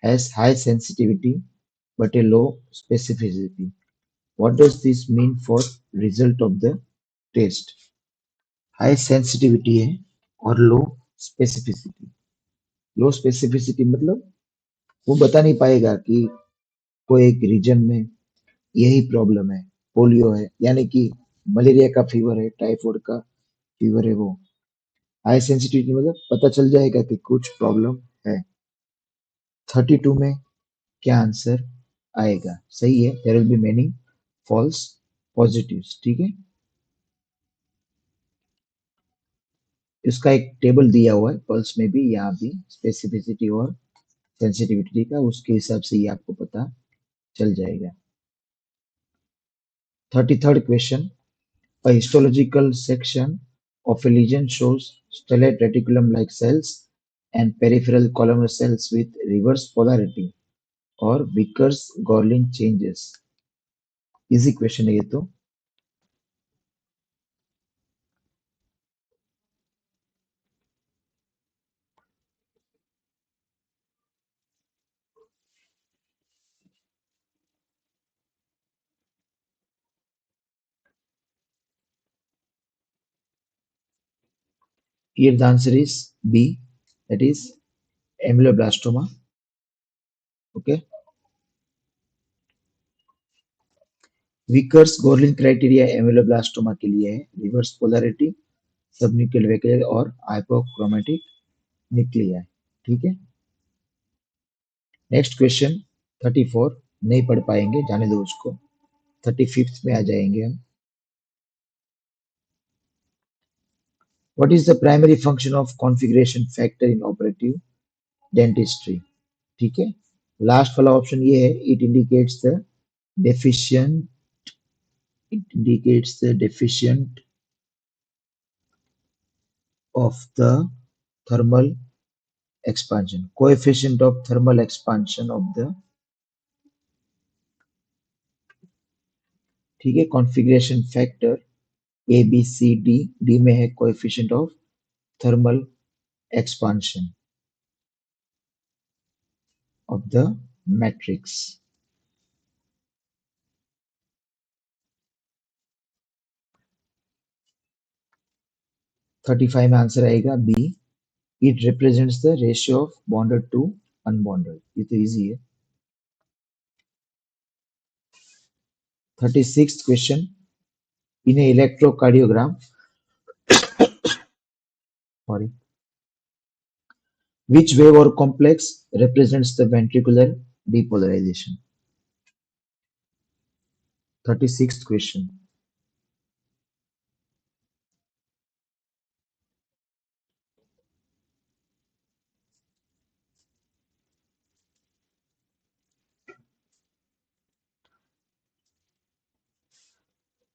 has high sensitivity but a low specificity. What does this mean for result of the test? High sensitivity है और लो specificity. लो specificity मतलब वो बता नहीं पाएगा कि कोई एक रीजन में यही प्रॉब्लम है, पोलियो है, यानी कि मलेरिया का फीवर है, टाइफाइड का फीवर है। वो हाई सेंसिटिविटी मतलब पता चल जाएगा कि कुछ प्रॉब्लम है। 32 में क्या आंसर आएगा? सही है, there will be many false positives, ठीक है। इसका एक टेबल दिया हुआ है, पल्स में भी यहाँ भी स्पेसिफिसिटी और सेंसिटिविटी का, उसके हिसाब से ये आपको पता चल जाएगा। 33rd question. A histological section of a lesion shows stellate reticulum-like cells and peripheral columnar cells with reverse polarity or Vickers-Gorlin changes. Easy question है ये तो। Here the answer is B, that is ameloblastoma. Okay, Vickers Gorlin criteria ameloblastoma के लिए है reverse polarity, सबन्यूक्लियर vacuole और हाइपोक्रोमैटिक न्यूक्लिया। ठीक है, next question 34 नहीं पढ़ पाएंगे, जाने दो उसको, 35th में आ जाएंगे हम। What is the primary function of configuration factor in operative dentistry? ठीक है, लास्ट वाला ऑप्शन ये है, deficient it indicates the deficient of the thermal expansion, coefficient of thermal expansion of the, ठीक है, configuration factor A B C D, D में है coefficient of thermal expansion of the matrix. 35 में answer आएगा B, it represents the ratio of bonded to unbonded. ये तो easy है। 36th question, in electrocardiogram, sorry, which wave or complex represents the ventricular depolarization? 36th question.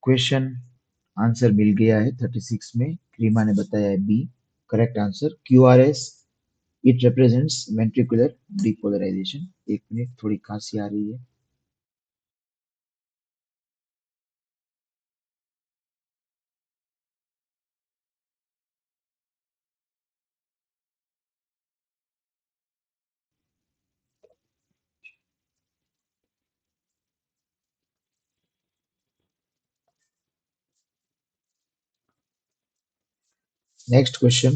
Question answer मिल गया है 36 में, क्रीमा ने बताया है B correct answer. QRS it represents ventricular depolarization. एक मिनट, थोड़ी खांसी आ रही है। नेक्स्ट क्वेश्चन,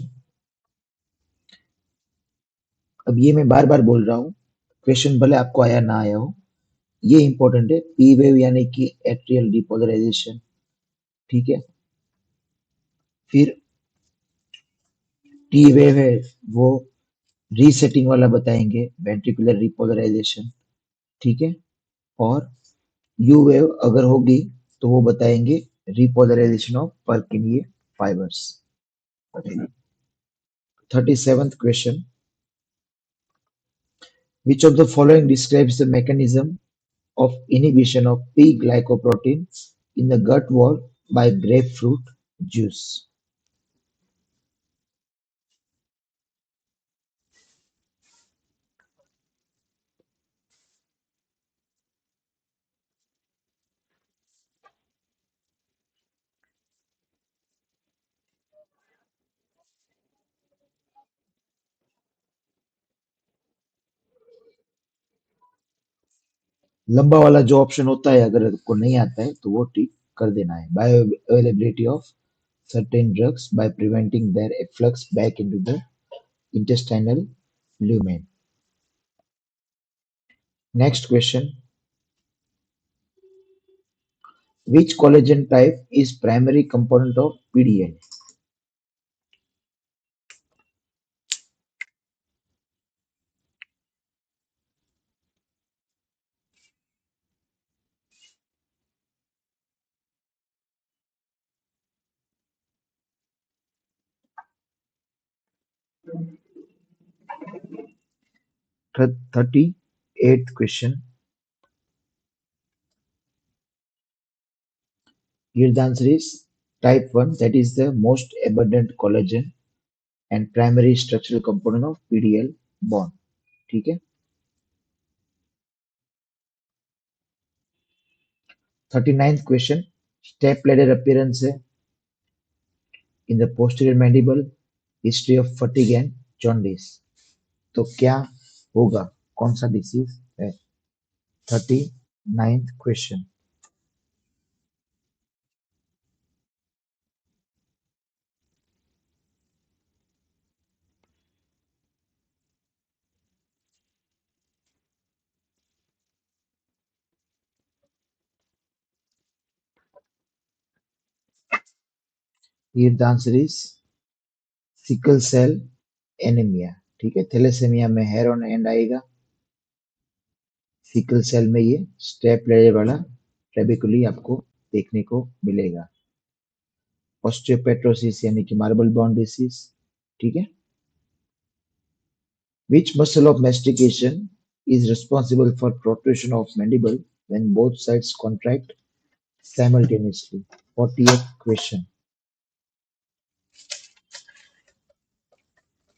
अब ये मैं बार बार बोल रहा हूँ, क्वेश्चन भले आपको आया ना आया हो, ये इंपॉर्टेंट है। पी वेव यानी कि एट्रियल डिपोलराइजेशन, ठीक है। फिर टी वेव है, वो रीसेटिंग वाला बताएंगे, वेंट्रिकुलर रिपोलराइजेशन, ठीक है। और यू वेव अगर होगी तो वो बताएंगे repolarization of Purkinje fibres. 37th question, which of the following describes the mechanism of inhibition of P glycoprotein in the gut wall by grapefruit juice? लंबा वाला जो ऑप्शन होता है, अगर आपको नहीं आता है तो वो टिक कर देना है। Bio availability of certain drugs by preventing their efflux back into the intestinal lumen. Next question, which collagen type is primary component of PDL? Thir- 38th question. Here the answer is type 1, that is the most abundant collagen and primary structural component of PDL bond. ठीक है। 39th question, step ladder appearance है in the posterior mandible, history of fatigue and jaundice. तो क्या होगा, कौन सा disease है? 39th question, Here the answer is sickle cell anaemia. ठीक है, थैलेसेमिया में हेयर ऑन एंड आएगा, सिकल सेल में ये स्टेप लेडर वाला ट्रेबेकुली आपको देखने को मिलेगा। ऑस्टियोपेट्रोसिस यानी कि मार्बल बोन डिसीज। ठीक है, which muscle of mastication is responsible for protrusion of mandible when both sides contract simultaneously? 40th question.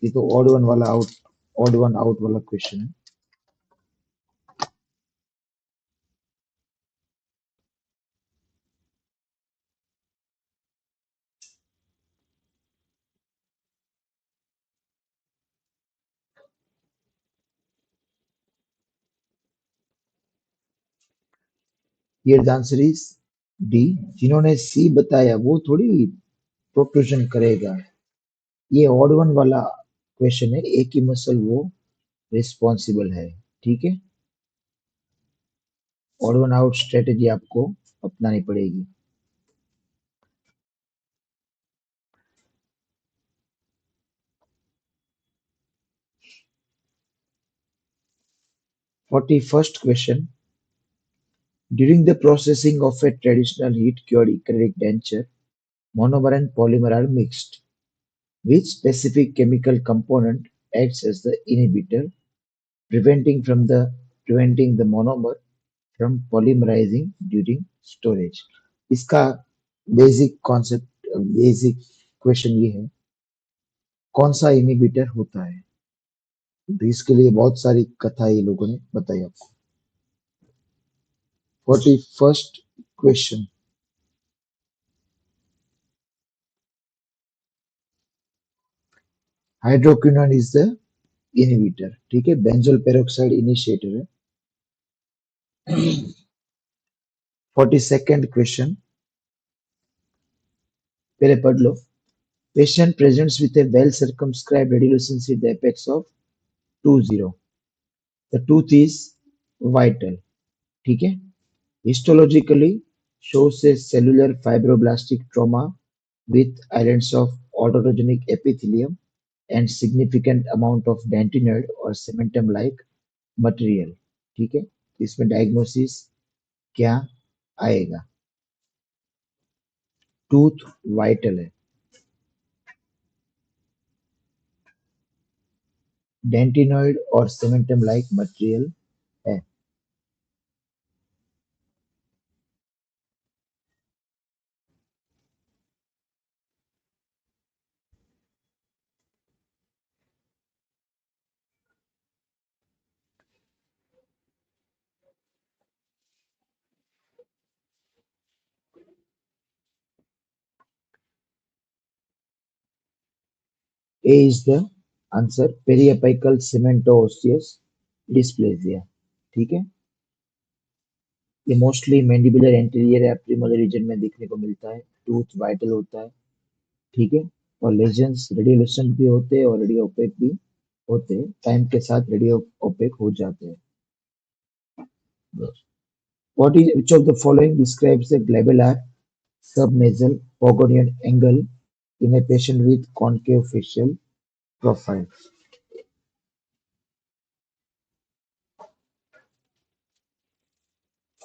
ये तो ऑड वन आउट वाला क्वेश्चन है। Here the answer is D। जिन्होंने सी बताया वो थोड़ी प्रोट्रूजन करेगा, ये ऑड वन वाला क्वेश्चन है, एक ही मसल वो रिस्पॉन्सिबल है। ठीक है, ऑड वन आउट स्ट्रेटेजी आपको अपनानी पड़ेगी। 41st question। During the processing of a traditional heat-cured acrylic denture, monomer and polymer are mixed. Which specific chemical component acts as the inhibitor, preventing the monomer from polymerizing during storage? इसका basic question ये है, कौन सा inhibitor होता है? तो इसके लिए बहुत सारी कथा ये लोगों ने बताई आपको। 41st question. Hydroquinone is the inhibitor. ठीक है, बेंजोल पेरोक्साइड इनिशिएटर है। 42nd क्वेश्चन, पहले पढ़ लो। Patient presents with a well circumscribed radiolucence at the apex of 20. The tooth is vital. ठीक है, histologically shows a cellular fibroblastic trauma with islands of autotogenic epithelium and significant amount of dentinoid or cementum like material। ठीक है, इसमें diagnosis क्या आएगा? Tooth vital है, dentinoid और cementum like material है। A is the answer, periapical cementoosseous dysplasia. ठीक है, ये मोस्टली मैंडिबुलर एंटीरियर या प्रीमोलर रीजन में देखने को मिलता है, टूथ वाइटल होता है। ठीक है, और लेजन्स रेडियोलुसेंट भी होते हैं और रेडियो ओपेक भी होते हैं, टाइम के साथ रेडियो ओपेक हो जाते हैं। Which of the following describes the glabellar subnasal pogonian angle in a patient with concave facial profile?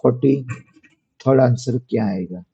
43rd answer क्या आएगा?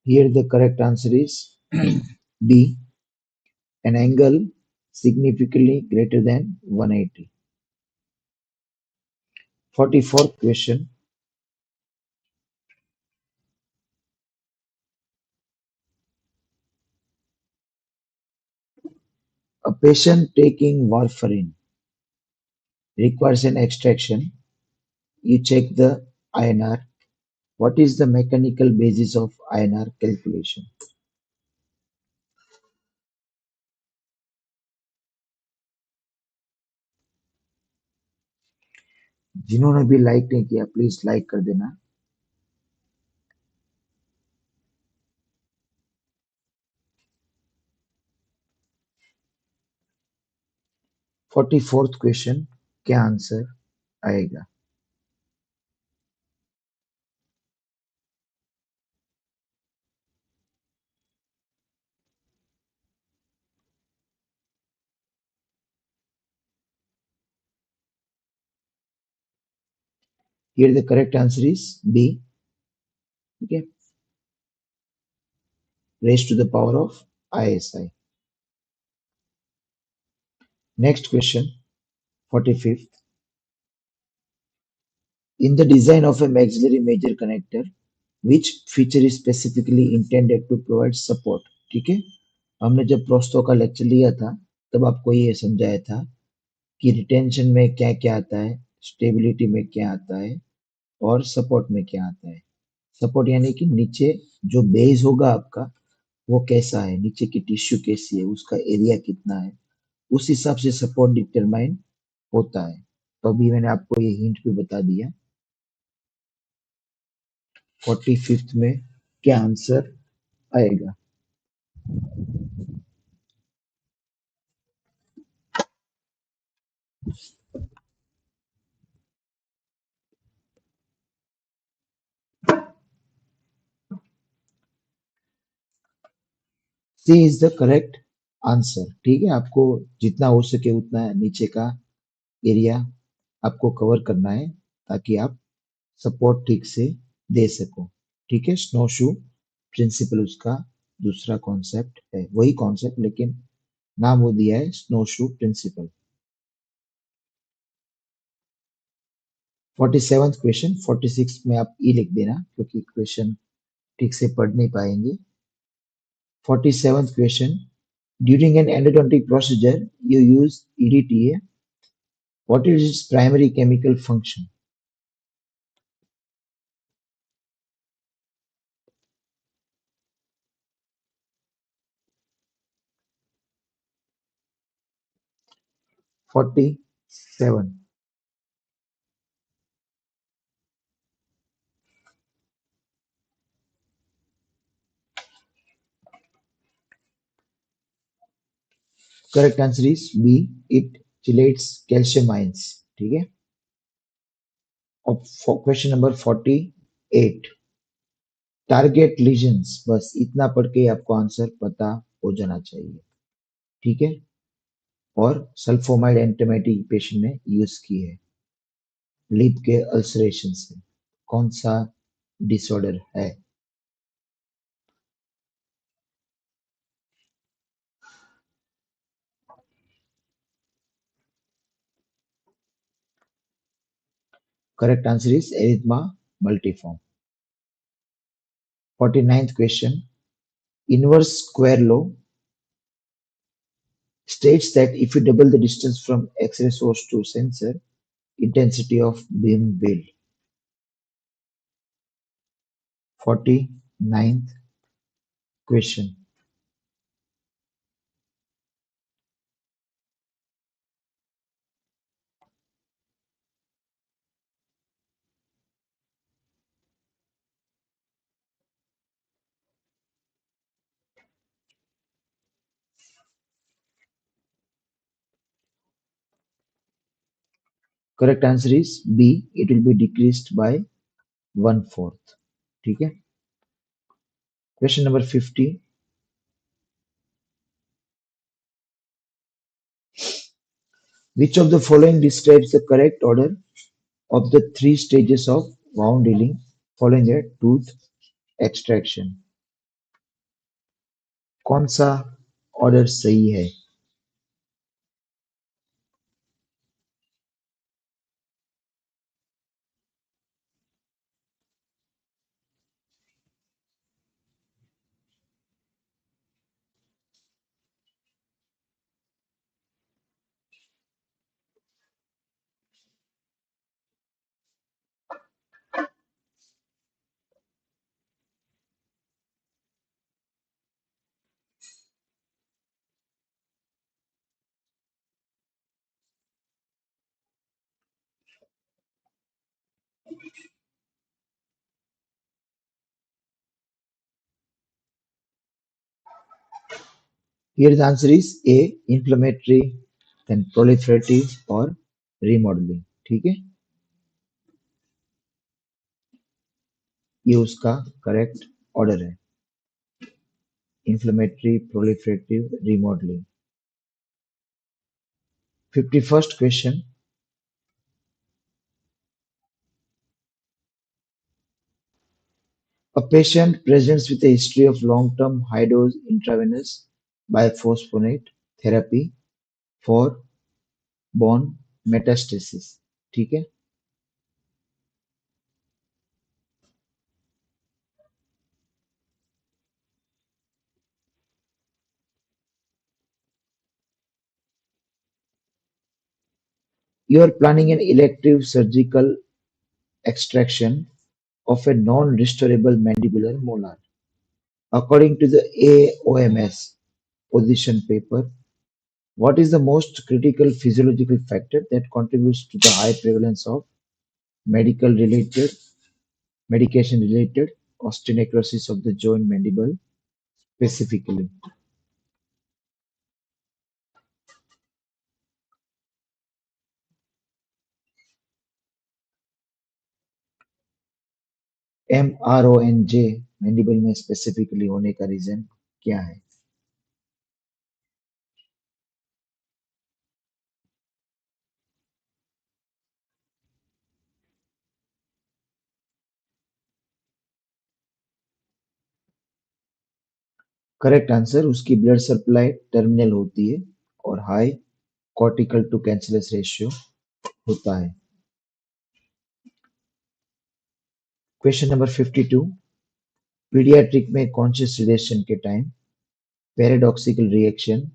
Here the correct answer is B, an angle significantly greater than 180. 44th question. A patient taking warfarin requires an extraction. You check the INR. What is the mechanical basis of INR calculation? जिन्होंने भी like नहीं किया please like कर देना. 44th question क्या answer आएगा? Here the correct answer is B. Okay, raised to the power of ISI. Next question, 45th. In the design of a maxillary major connector, which feature is specifically intended to provide support? ठीक है, हमने जब प्रोस्तो का lecture लिया था तब आपको ये समझाया था कि रिटेंशन में क्या क्या आता है, स्टेबिलिटी में क्या आता है और सपोर्ट में क्या आता है. सपोर्ट यानी कि नीचे जो बेस होगा आपका वो कैसा है, नीचे की टिश्यू कैसी है, उसका एरिया कितना है, उस हिसाब से सपोर्ट डिटरमाइन होता है. तो अभी मैंने आपको ये हिंट भी बता दिया. 45th में क्या आंसर आएगा? सी इज द करेक्ट आंसर. ठीक है, आपको जितना हो सके उतना नीचे का एरिया आपको कवर करना है ताकि आप सपोर्ट ठीक से दे सको. ठीक है, स्नो शू प्रिंसिपल उसका दूसरा कॉन्सेप्ट है, वही कॉन्सेप्ट लेकिन नाम वो दिया है स्नो शू प्रिंसिपल. 47th क्वेश्चन, 46 में आप ई लिख देना क्योंकि क्वेश्चन ठीक से पढ़ नहीं पाएंगे. 47th question, during an endodontic procedure you use EDTA. What is its primary chemical function? Forty-seven. Correct answer is B. It chelates calcium ions. ठीक है. अब क्वेश्चन नंबर 48. टारगेट लीजन्स, बस इतना पढ़ के आपको आंसर पता हो जाना चाहिए. ठीक है, और सल्फोमाइड एंटीमेटिक पेशेंट ने यूज की है लिप के अल्सरेशन से. कौन सा डिसऑर्डर है? Correct answer is erythema multiforme. 49th question. Inverse square law states that if you double the distance from X-ray source to sensor, intensity of beam will. 49th question. Correct answer is B. It will be decreased by 1/4. ठीक है. Question number 50. Which of the following describes the correct order of the 3 stages of wound healing following a tooth extraction? कौन सा order सही है? Here the answer is A, inflammatory, then proliferative और remodeling. ठीक है, ये उसका करेक्ट ऑर्डर है, inflammatory, proliferative, remodeling. 51st question. A patient presents with a history of long-term high-dose intravenous biphosphonate therapy for bone metastasis. ठीक है, you are planning an elective surgical extraction of a non-restorable mandibular molar. According to the AOMS position paper, what is the most critical physiological factor that contributes to the high prevalence of medical-related, medication-related osteonecrosis of the joint mandible specifically? MRONJ mandible में specifically होने का reason क्या है? Correct answer, उसकी blood supply terminal होती है और high cortical to cancellous ratio होता है. Question number 52. पीडियाट्रिक में कॉन्शियस रिलेशन के time paradoxical reaction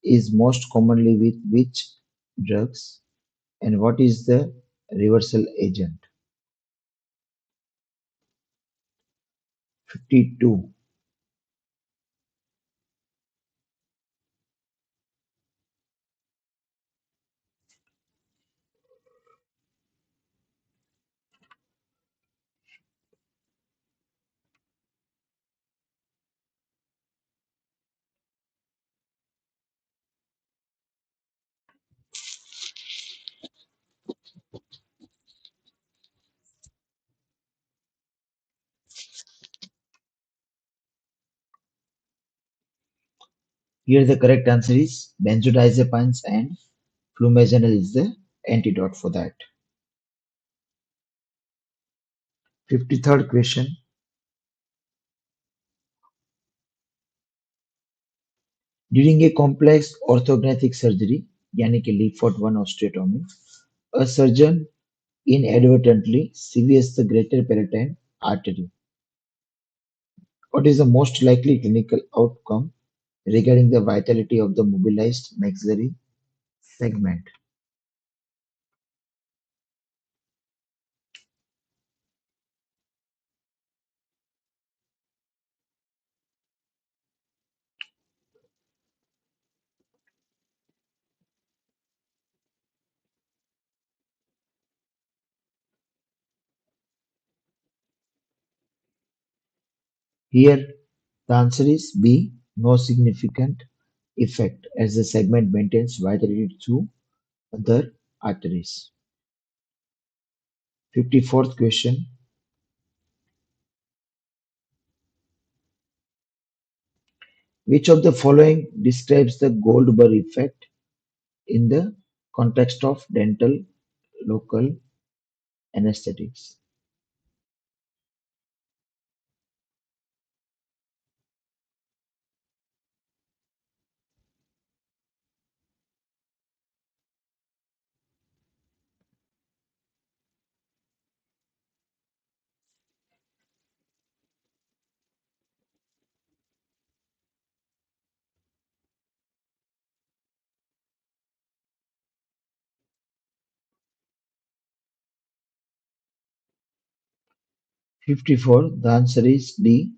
is most commonly with which drugs and what is the reversal agent? 52. Here the correct answer is benzodiazepines and flumazenil is the antidote for that. 53rd question. During a complex orthognathic surgery, यानी कि Leaford 1 osteotomy, a surgeon inadvertently severs the greater palatine artery. What is the most likely clinical outcome regarding the vitality of the mobilized maxillary segment? Here, the answer is B, no significant effect as the segment maintains vitality through other arteries. 54th question. Which of the following describes the Goldberg effect in the context of dental local anesthetics? 54. The answer is D.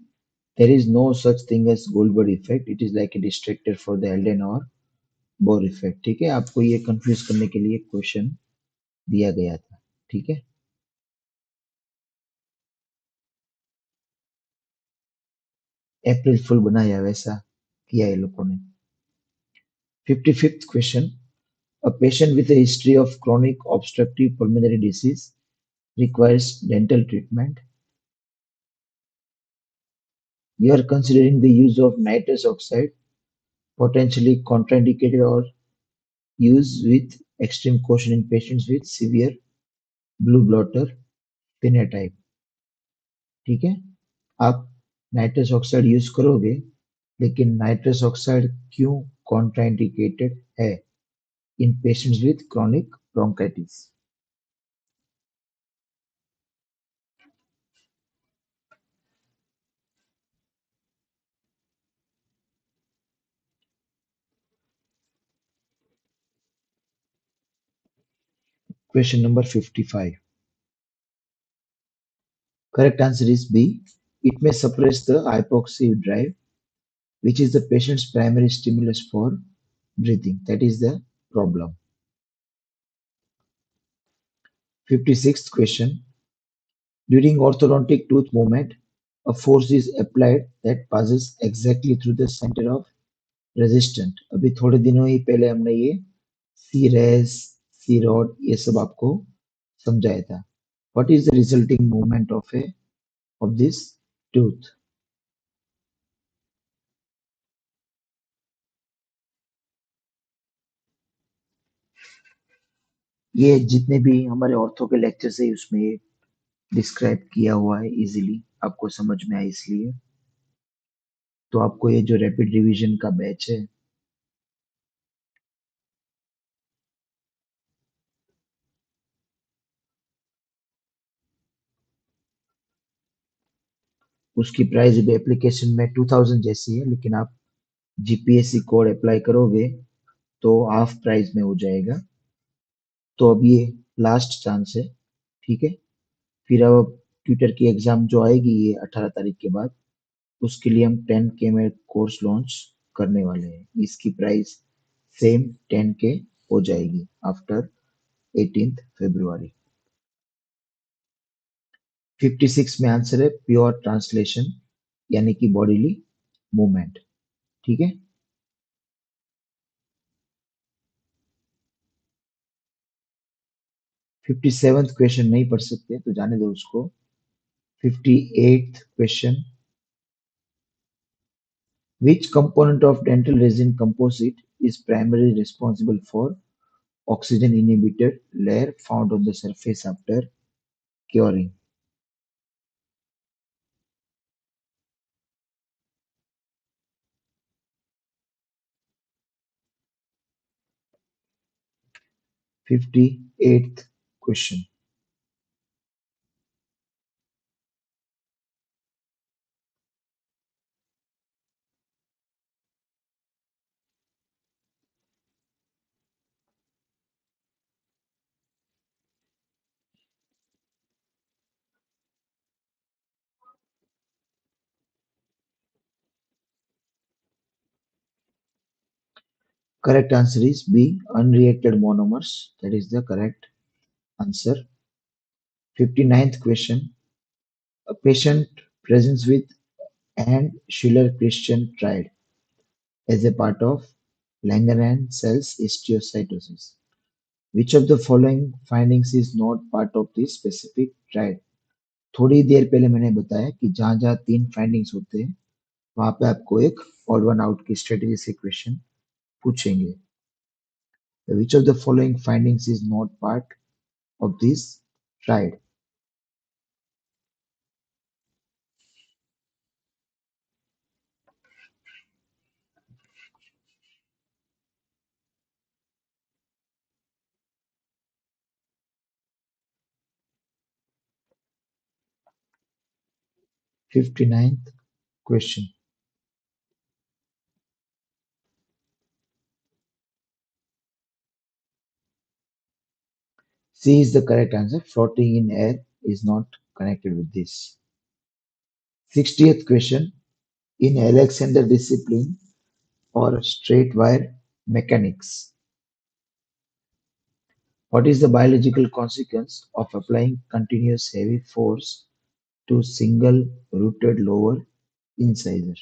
There is no such thing as Goldberg effect. It is like a distractor for the Eldon or Bohr effect. ठीक है, आपको ये confuse करने के लिए question दिया गया था. ठीक है. अप्रैल फुल बनाया वैसा किया ये लोगों ने। 55th question. A patient with a history of chronic obstructive pulmonary disease requires dental treatment. You are considering the use of nitrous oxide, potentially contraindicated or used with extreme caution in patients with severe blue blotter phenotype. ठीक है, आप nitrous oxide use करोगे, लेकिन nitrous oxide क्यों contraindicated है in patients with chronic bronchitis? Question number 55. Correct answer is B. It may suppress the hypoxic drive, which is the patient's primary stimulus for breathing. That is the problem. 56th question. During orthodontic tooth movement, a force is applied that passes exactly through the center of resistance. अभी थोड़े दिनों ही पहले हमने ये सी race, सी rod ये सब आपको समझाया था. What is the resulting movement of this tooth? ये जितने भी हमारे ऑर्थो के लेक्चर्स है उसमें डिस्क्राइब किया हुआ है, इजीली आपको समझ में आए इसलिए. तो आपको ये जो रैपिड रिवीजन का बैच है, उसकी प्राइस भी एप्लीकेशन में 2000 जैसी है, लेकिन आप जीपीएससी कोड अप्लाई करोगे तो हाफ प्राइस में हो जाएगा. तो अब ये लास्ट चांस है, ठीक है. फिर अब ट्विटर की एग्जाम जो आएगी ये 18 तारीख के बाद, उसके लिए हम 10K में कोर्स लॉन्च करने वाले हैं. इसकी प्राइस सेम 10K हो जाएगी आफ्टर 18 फरवरी. 56 में आंसर है प्योर ट्रांसलेशन, यानी कि बॉडीली मूवमेंट. ठीक है. 57th क्वेश्चन नहीं पढ़ सकते तो जाने दो उसको. 58th question. Which component of dental resin composite is primarily responsible for oxygen inhibited layer found on the surface after curing? 58th question. Correct answer is B. Unreacted monomers. That is the correct answer. 59th question. A patient presents with and Schiller Christian triad as a part of Langerhans cells histiocytosis. Which of the following findings is not part of this specific triad? थोड़ी देर पहले मैंने बताया कि जहां जहां 3 findings होते हैं वहां पे आपको एक ऑड वन आउट की स्ट्रेटेजी से क्वेश्चन पूछेंगे. Which of the following findings is not part of this triad? 59th question. C is the correct answer. Floating in air is not connected with this. 60th question. In Alexander discipline or straight wire mechanics, what is the biological consequence of applying continuous heavy force to single rooted lower incisor.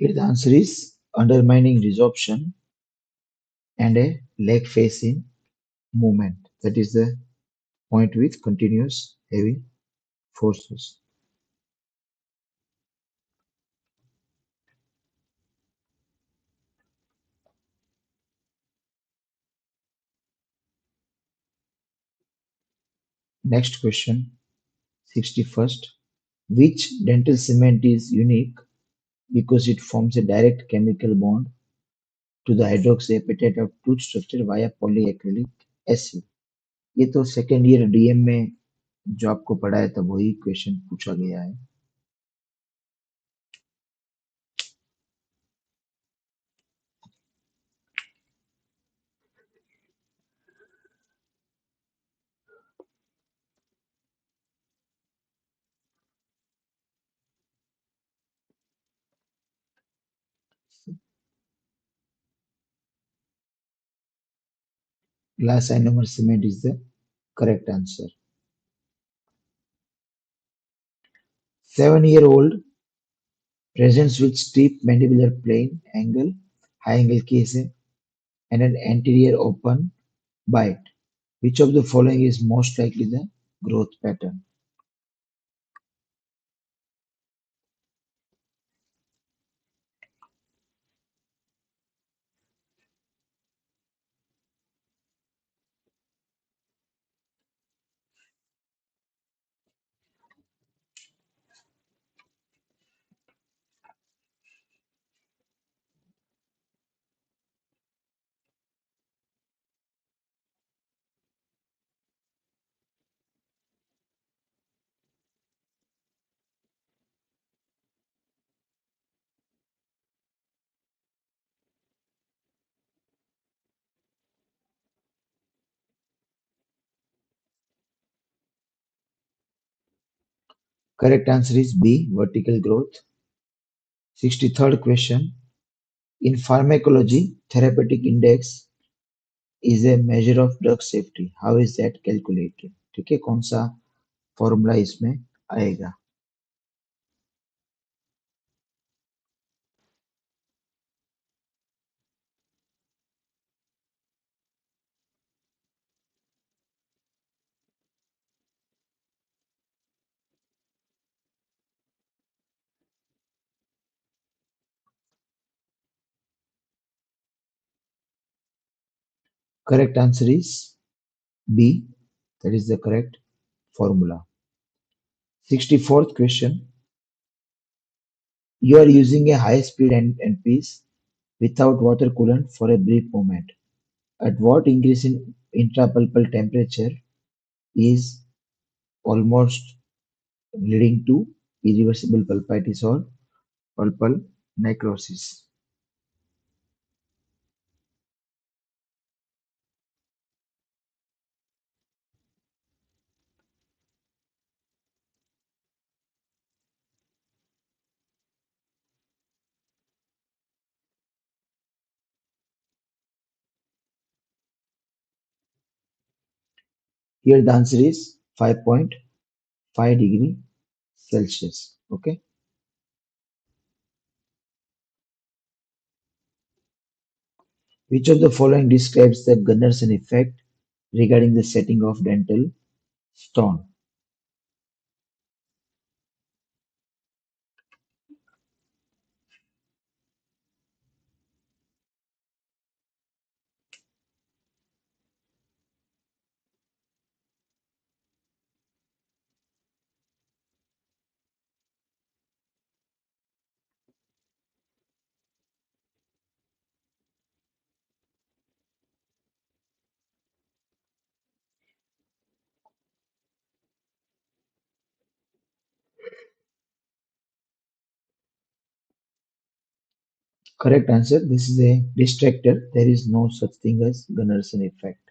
Here the answer is undermining resorption and a leg facing movement. That is the point with continuous heavy forces. Next question, 61st. Which dental cement is unique because it forms a direct chemical bond to the hydroxyapatite of tooth structure via polyacrylic acid? ये तो second year DM में जो आपको पढ़ाया था वही question पूछा गया है. Glass ionomer cement is the correct answer. 7-year-old presents with steep mandibular plane angle, high angle case, and an anterior open bite. Which of the following is most likely the growth pattern? Correct answer is B, vertical growth. 63rd question. In pharmacology, therapeutic index is a measure of drug safety. How is that calculated? ठीक है, कौन सा formula इसमें आएगा? Correct answer is B. That is the correct formula. 64th question. You are using a high-speed end piece without water coolant for a brief moment. At what increase in intrapulpal temperature is almost leading to irreversible pulpitis or pulpal necrosis? Here the answer is 5.5 degree Celsius. Okay. Which of the following describes the Gunderson effect regarding the setting of dental stone? Correct answer, this is a distractor, there is no such thing as Gunnerson effect.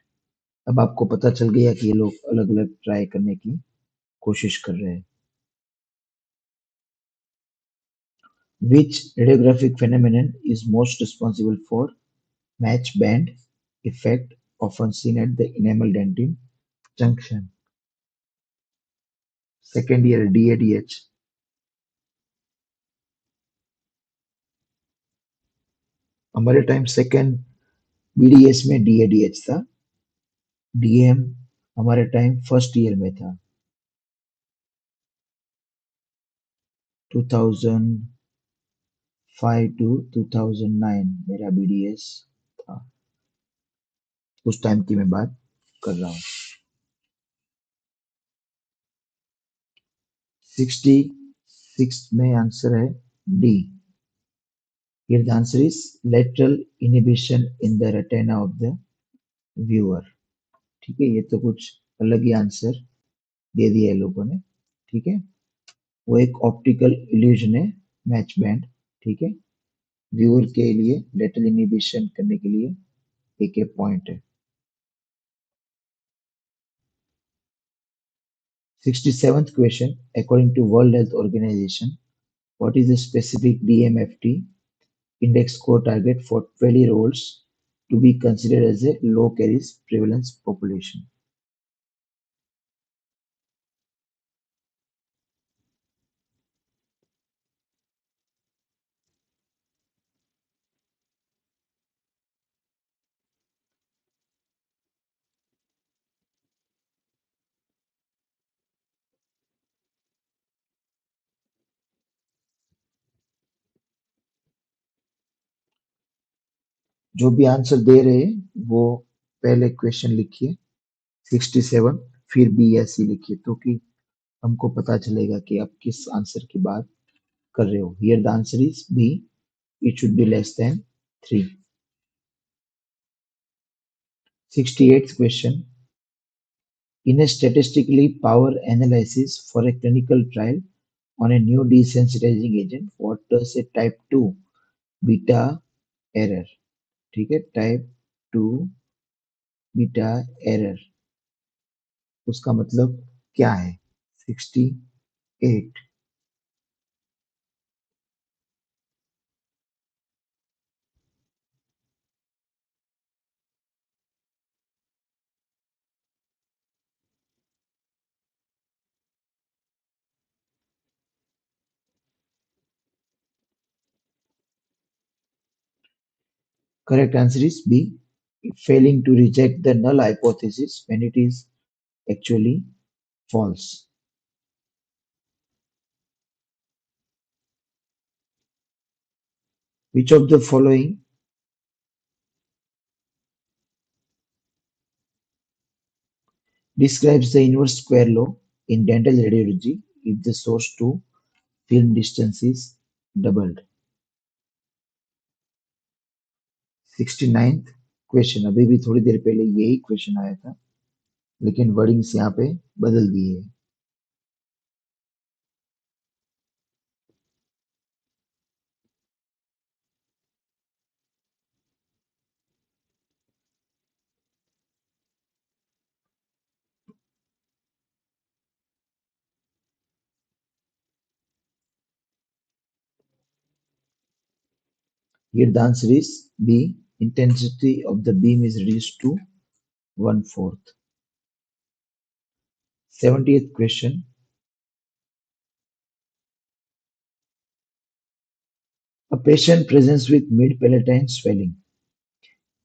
अब आपको पता चल गया कि ये लोग अलग अलग ट्राई करने की कोशिश कर रहे हैं। Which radiographic phenomenon is most responsible for match band effect often seen at the enamel dentin junction? Second year DADH. हमारे टाइम सेकेंड BDS में DADH था। DM हमारे टाइम फर्स्ट ईयर में था। 2005 to 2009 मेरा BDS था। उस टाइम की मैं बात कर रहा हूँ। 66 में आंसर है D। Here the answer is lateral inhibition in the retina of the viewer। ठीक है, ये तो कुछ अलग ही आंसर दे दिया है लोगों ने। ठीक है, वो एक ऑप्टिकल इल्यूजन है, मैच बैंड। ठीक है, व्यूअर के लिए लेटरल इनहिबिशन करने के लिए एक पॉइंट है। 67th question, according to World Health Organization, what is the specific DMFT index score target for 12-year-olds to be considered as a low caries prevalence population? जो भी आंसर दे रहे हैं वो पहले क्वेश्चन लिखिए 67, फिर बी या सी लिखिए, तो कि हमको पता चलेगा कि आप किस आंसर की बात कर रहे हो। Here the answer is B, it should be less than 3। 68th question, in a statistically power analysis for a clinical trial on a new desensitizing agent, what does a type 2 beta error, ठीक है, type 2 beta error उसका मतलब क्या है? 68। Correct answer is B, failing to reject the null hypothesis when it is actually false. Which of the following describes the inverse square law in dental radiology if the source to film distance is doubled? 69th question, अभी भी थोड़ी देर पहले यही question आया था, लेकिन wordings यहाँ पे बदल दिए हैं। Here the answer is B, intensity of the beam is reduced to 1/4. 70th question, a patient presents with mid-palatine swelling,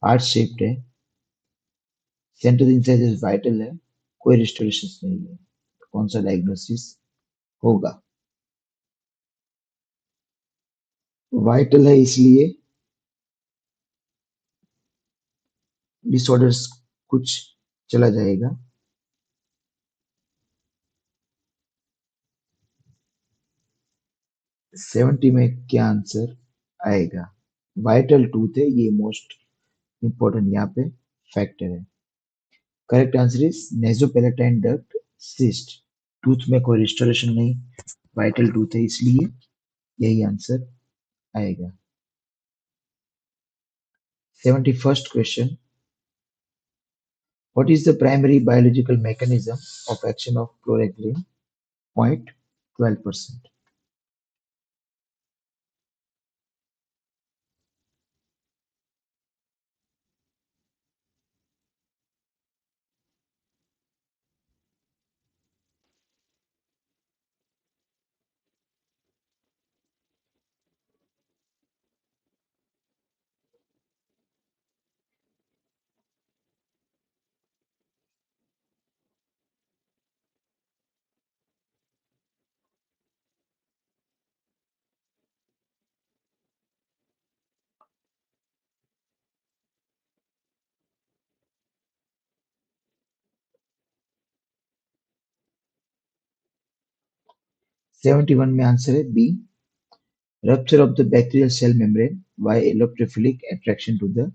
heart shaped है, सेंट्रल इंसाइजर वाइटल है, कोई रिस्टोरेशन नहीं है, तो कौन सा डायग्नोसिस होगा? वाइटल है इसलिए डिसऑर्डर्स कुछ चला जाएगा। 70 में क्या आंसर आएगा? वाइटल टूथ है, ये मोस्ट इंपॉर्टेंट यहाँ पे फैक्टर है। Correct answer is nasopalatine duct cyst, tooth में कोई रिस्टोरेशन नहीं, वाइटल टूथ है इसलिए यही आंसर आएगा। 71st question. What is the primary biological mechanism of action of chloroquine? 0.12%. 71 में आंसर है B, rupture of the bacterial cell membrane by electrophilic attraction to the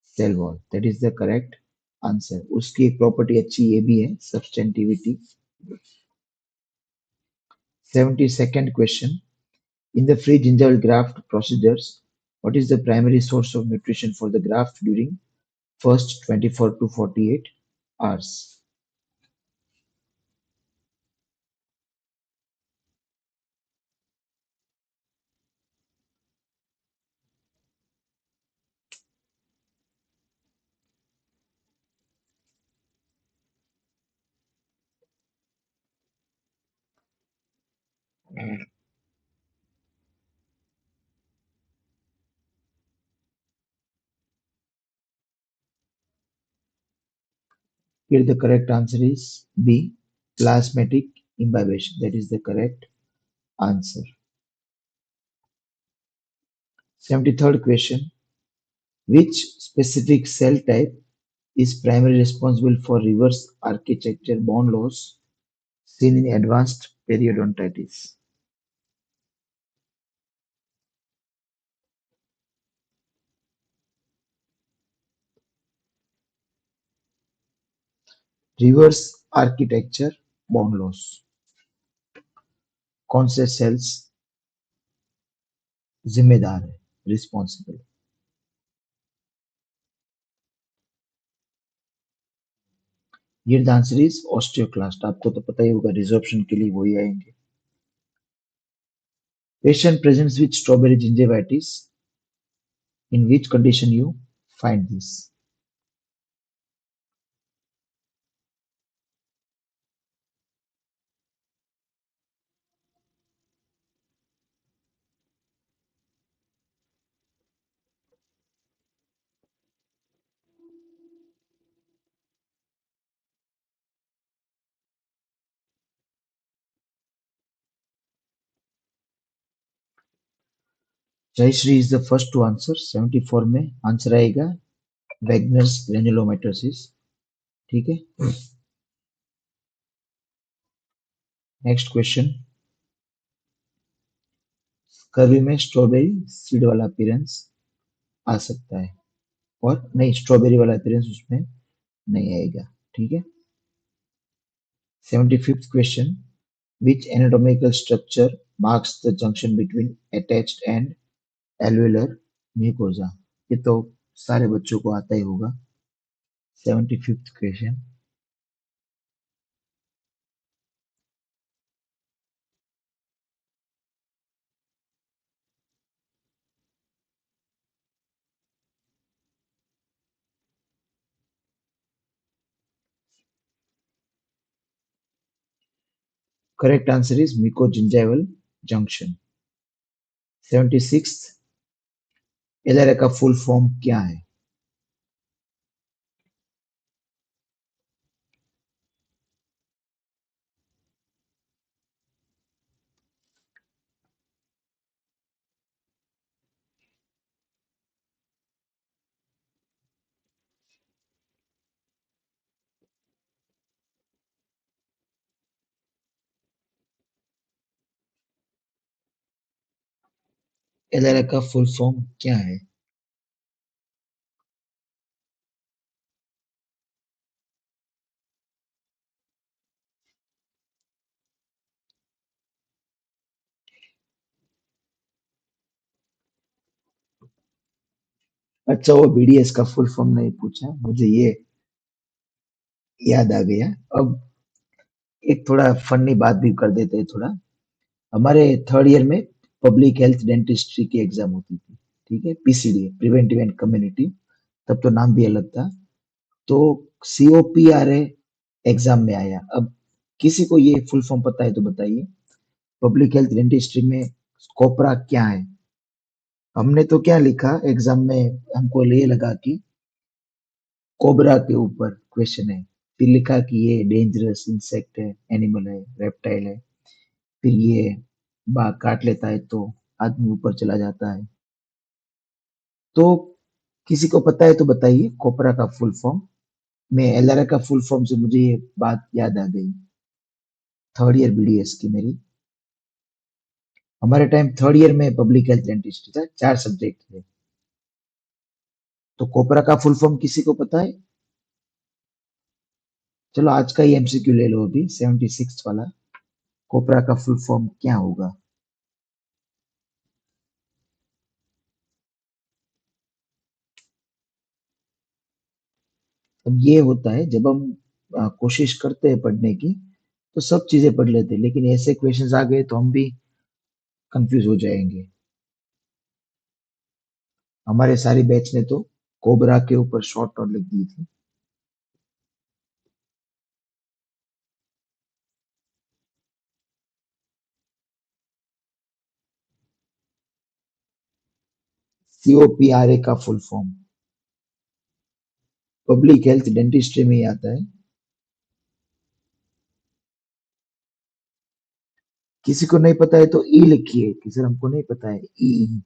cell wall. That is the correct answer. उसकी एक property अच्छी ये भी है, substantivity. 72nd question. In the free gingival graft procedures, what is the primary source of nutrition for the graft during first 24 to 48 hours? Here the correct answer is B, plasmatic imbibition. That is the correct answer. 73rd question. Which specific cell type is primarily responsible for reverse architecture bone loss seen in advanced periodontitis? Reverse architecture bone loss कौन से sales जिम्मेदार है, responsible? Here the answer is osteoclast. आपको तो पता ही होगा, resorption के लिए वही आएंगे. Patient presents with strawberry gingivitis. In which condition you find this? Jayashree is the first to answer. 74 में आंसर आएगा Wegener's granulomatosis. ठीक है. Next question. कर्वी में स्ट्रॉबेरी सीड वाला अपीयरेंस आ सकता है और नहीं, स्ट्रॉबेरी वाला अपीयरेंस उसमें नहीं आएगा. ठीक है. 75th question. Which anatomical structure marks the junction between attached and alveolar mucosa? ये तो सारे बच्चों को आता ही होगा. 75th question. Correct answer is mucogingival junction. 76th. LRA का फुल फॉर्म क्या है? एलआरए का फुल फॉर्म क्या है? अच्छा, वो बीडीएस का फुल फॉर्म नहीं पूछा, मुझे ये याद आ गया। अब एक थोड़ा फनी बात भी कर देते हैं थोड़ा। हमारे थर्ड ईयर में पब्लिक हेल्थ डेंटिस्ट्री की एग्जाम होती थी, ठीक है, पीसीडी, प्रिवेंटिव एंड कम्युनिटी, तब तो नाम भी अलग था। तो सीओपीआरए एग्जाम में आया। अब किसी को ये फुल फॉर्म पता है तो बताइए। पब्लिक हेल्थ डेंटिस्ट्री में कोपरा क्या है? हमने तो क्या लिखा एग्जाम में, हमको ये लगा कि कोबरा के ऊपर क्वेश्चन है। फिर लिखा कि ये डेंजरस इंसेक्ट है, एनिमल है, रेप्टाइल है। फिर ये बाघ काट लेता है तो आदमी ऊपर चला जाता है। तो किसी को पता है तो बताइए कोबरा का फुल फॉर्म। मैं एलआरए का फुल फॉर्म से मुझे ये बात याद आ गई, थर्ड ईयर बीडीएस की मेरी। हमारे टाइम थर्ड ईयर में पब्लिक हेल्थ डेंटिस्ट्री था, 4 सब्जेक्ट थे। तो कोबरा का फुल फॉर्म किसी को पता है? चलो आज का ही एमसीक्यू ले लो अभी, 76 वाला। कोबरा का फुल फॉर्म क्या होगा? अब ये होता है जब हम कोशिश करते हैं पढ़ने की, तो सब चीजें पढ़ लेते हैं, लेकिन ऐसे क्वेश्चंस आ गए तो हम भी कंफ्यूज हो जाएंगे। हमारे सारी बैच ने तो कोबरा के ऊपर शॉर्ट नोट लिख दी थी। सीओपीआरए का full form public health dentistry में ही आता है। किसी को नहीं पता है तो ई लिखिए कि सर हमको नहीं पता है, ई।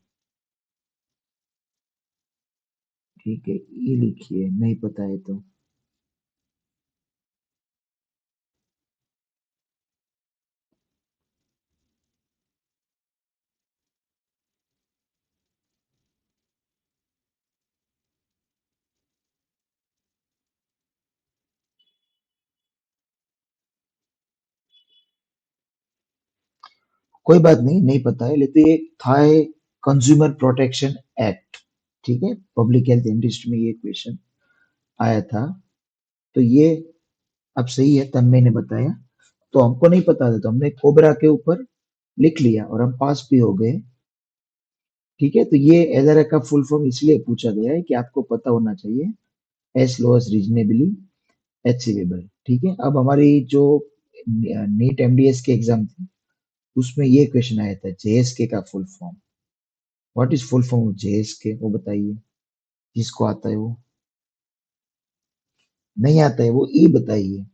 ठीक है, ई लिखिए, नहीं पता है तो। कोई बात नहीं, नहीं पता है, लेकिन ये था कंज्यूमर प्रोटेक्शन एक्ट, ठीक है, पब्लिक हेल्थ इंडस्ट्री में ये क्वेश्चन आया था। तो ये अब सही है, तब मैंने बताया। तो हमको नहीं पता था तो हमने कोबरा के ऊपर लिख लिया और हम पास भी हो गए। ठीक है, तो ये एलआरए का फुल फॉर्म इसलिए पूछा गया है कि आपको पता होना चाहिए, एस लो एज रीजनेबली अचीवेबल। ठीक है, अब हमारी जो नीट एमडीएस के एग्जाम थी, उसमें ये क्वेश्चन आया था, जेएसके का full form. What is full form of JSK, वो बताइए, जिसको आता है वो। नहीं आता है वो ई बताइए।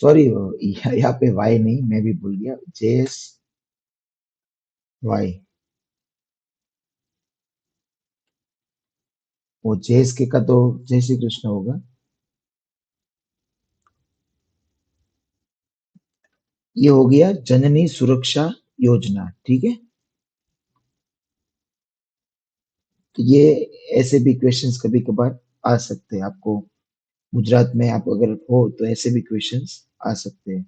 सॉरी, यहाँ पे वाई नहीं, मैं भी भूल गया, जेएस वाई। वो जेएसके का तो जय श्री कृष्ण होगा। ये हो गया जननी सुरक्षा योजना, ठीक है। तो ये ऐसे भी क्वेश्चंस कभी कभार आ सकते हैं आपको, गुजरात में आप अगर हो तो ऐसे भी क्वेश्चंस आ सकते हैं।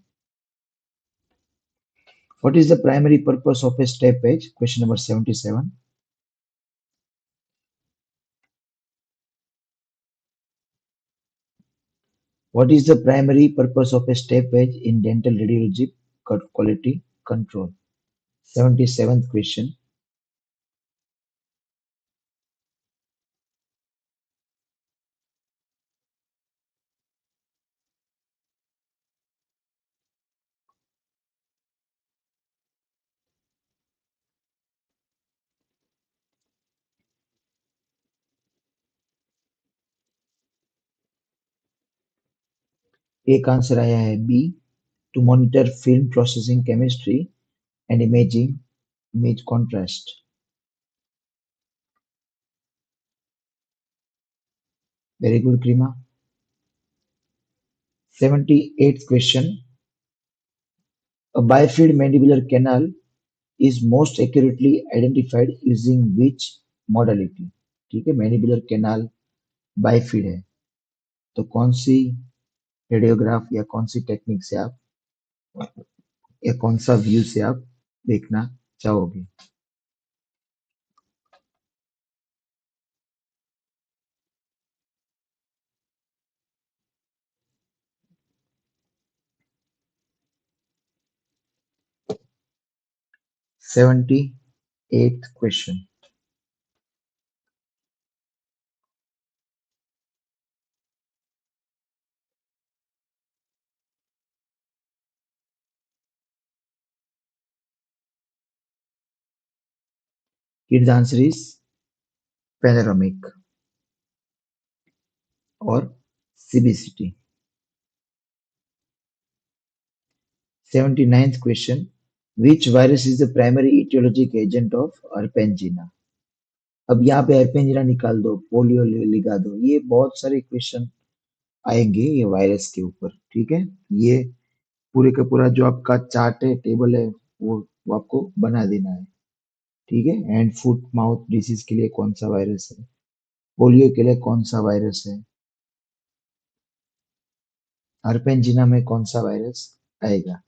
What is the primary purpose of a step wedge, question number 77। What is the primary purpose of a step wedge in dental radiology quality control, 77th question. एक आंसर आया है B, to monitor film processing chemistry and imaging, image contrast. Very good Kreema. 78th question, a bifid mandibular canal is most accurately identified using which modality? ठीक है, मैनिपुलर canal bifid है, तो कौन सी radiograph या कौन सी टेक्निक से आप या कौन सा व्यू से आप देखना चाहोगे? 78th question. Here the answer is panoramic or CBCT. 79th question. Which virus is the primary etiologic agent of herpangina? अब यहाँ पे herpangina निकाल दो, पोलियो लिखा दो, ये बहुत सारे क्वेश्चन आएंगे ये वायरस के ऊपर, ठीक है। ये पूरे का पूरा जो आपका चार्ट है, टेबल है, वो आपको बना देना है, ठीक है। हैंड फुट माउथ डिसीज के लिए कौन सा वायरस है, पोलियो के लिए कौन सा वायरस है, अर्पेंजिना में कौन सा वायरस आएगा।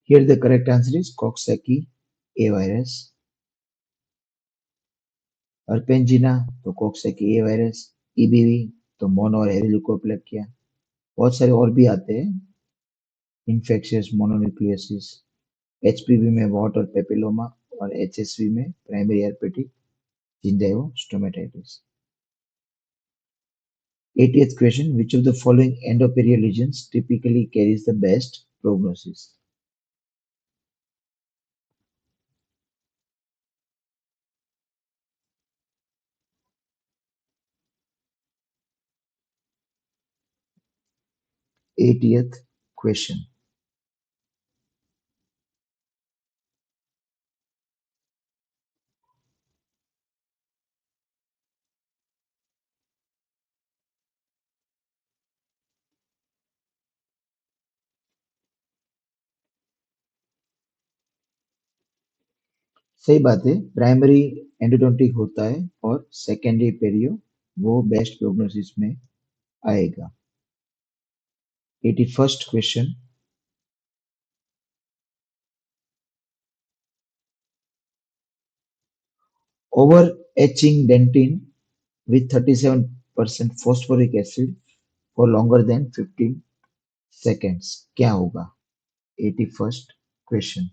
Here the correct answer is Coxsackie A virus. अर्पेंजिना तो Coxsackie A virus, EBV तो मोनो और हेरिल्यूकोप्लेकिया, बहुत सारे और भी आते हैं, इन्फेक्शियस मोनोन्यूक्लियोसिस, एचपीवी में वॉट और पेपिलोमा, और एचएसवी में primary herpetic gingivitis. 80th question. Which of the following endoperioral lesions typically carries the best prognosis? Eightieth question. सही बात है, प्राइमरी एंडोडोंटिक होता है और सेकेंडरी पेरियो वो बेस्ट प्रोग्नोसिस में आएगा। 81st question. Over etching dentin with 37% phosphoric acid for longer than 15 seconds क्या होगा? 81st question.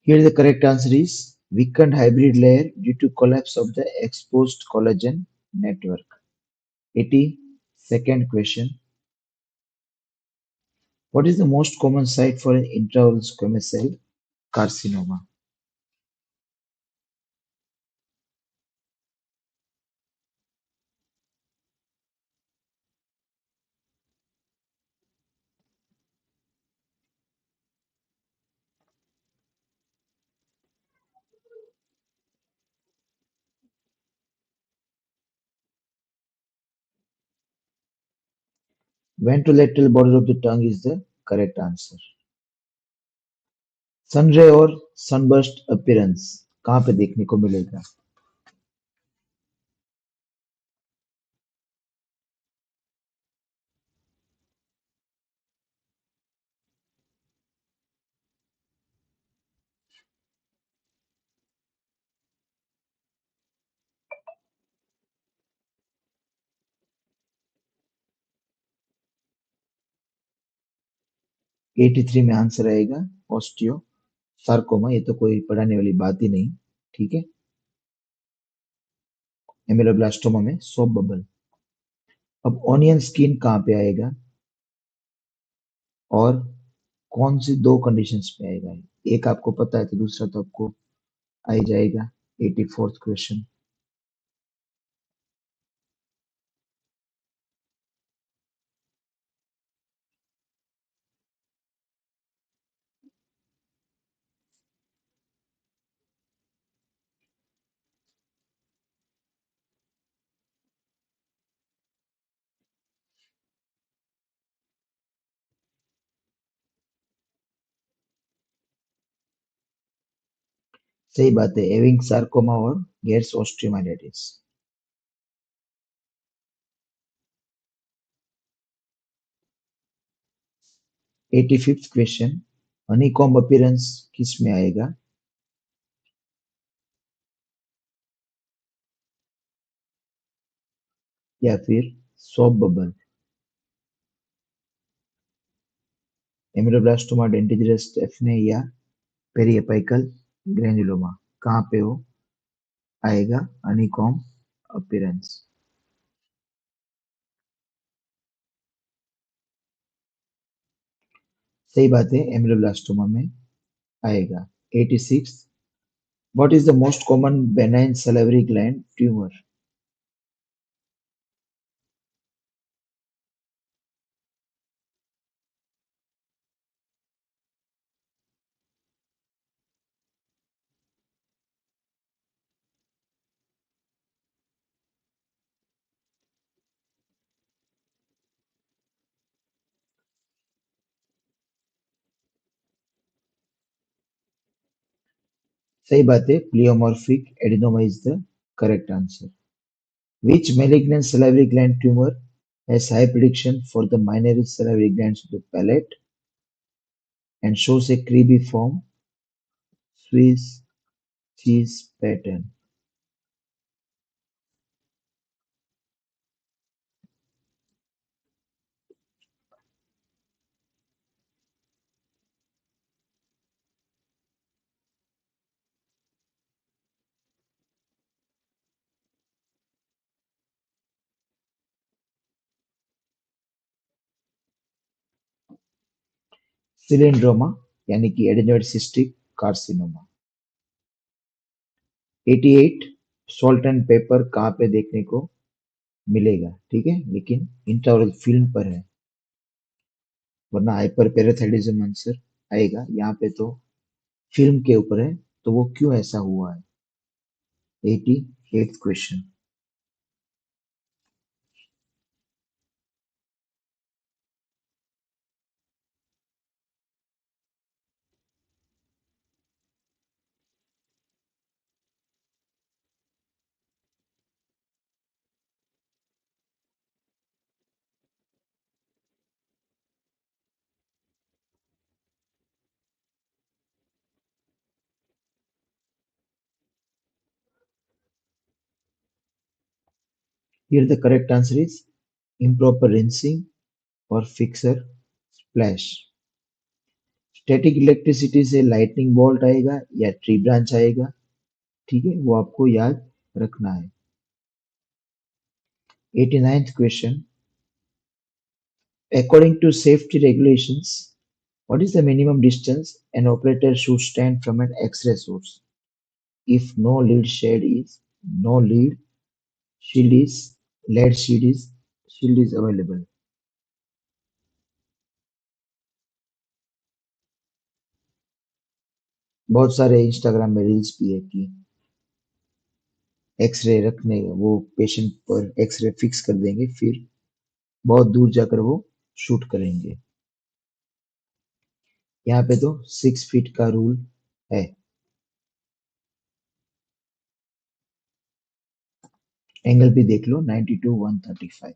Here the correct answer is weakened hybrid layer due to collapse of the exposed collagen network. 82nd question. What is the most common site for an intraoral squamous cell carcinoma? Ventrolateral border of the tongue is the correct answer. सनरे और sunburst appearance कहाँ पे देखने को मिलेगा? 83 में answer आएगा osteo sarcoma. ये तो कोई पढ़ाने वाली बात ही नहीं। ठीक है। एमेलोब्लास्टोमा में सॉफ्ट बबल। अब ऑनियन स्किन कहाँ पे आएगा और कौन सी दो कंडीशंस पे आएगा? एक आपको पता है तो दूसरा तो आपको आ ही जाएगा। 84th question. सही बात है, एविंग सार्कोमा और गेर्स ओस्टियोमाइलिटिस। 85th क्वेश्चन, हनीकॉम्ब अपीयरेंस किस में आएगा? या फिर सॉफ्ट बबल? एमेलोब्लास्टोमा डेंटिजरस एफ में या पेरिएपाइकल ग्रैन्युलोमा? कहाँ पे वो आएगा हनीकॉम्ब अपीयरेंस? सही बात है, एमेलोब्लास्टोमा में आएगा। 86, what is the most common benign salivary gland tumour? सही बात है, pleomorphic adenoma is the correct answer. Which malignant salivary gland tumor has high prediction for the minor salivary glands of the palate and shows a cribriform Swiss cheese pattern? सिलिंड्रोमा यानी कि adenoid cystic carcinoma. 88, salt and paper कहाँ पे देखने को मिलेगा? ठीक है, लेकिन इंट्राओरल फिल्म पर है, वरना हाइपर पैराथायरिज्म आंसर आएगा। यहाँ पे तो फिल्म के ऊपर है, तो वो क्यों ऐसा हुआ है? 88th question. Here the correct answer is improper rinsing और फिक्सर स्प्लैश। स्टैटिक इलेक्ट्रिसिटी से लाइटनिंग बोल्ट आएगा या ट्री ब्रांच आएगा? ठीक है, वो आपको याद रखना है। 89th question, according to safety regulations, what is the minimum distance an operator should stand from an X-ray source if no lead shade is no lead shield is lead shield is available? बहुत सारे Instagram में reels भी है कि x ray रखने वो patient पर x ray fix कर देंगे, फिर बहुत दूर जाकर वो शूट करेंगे। यहाँ पे तो 6 फीट का रूल है। एंगल भी देख लो, 90 to 135।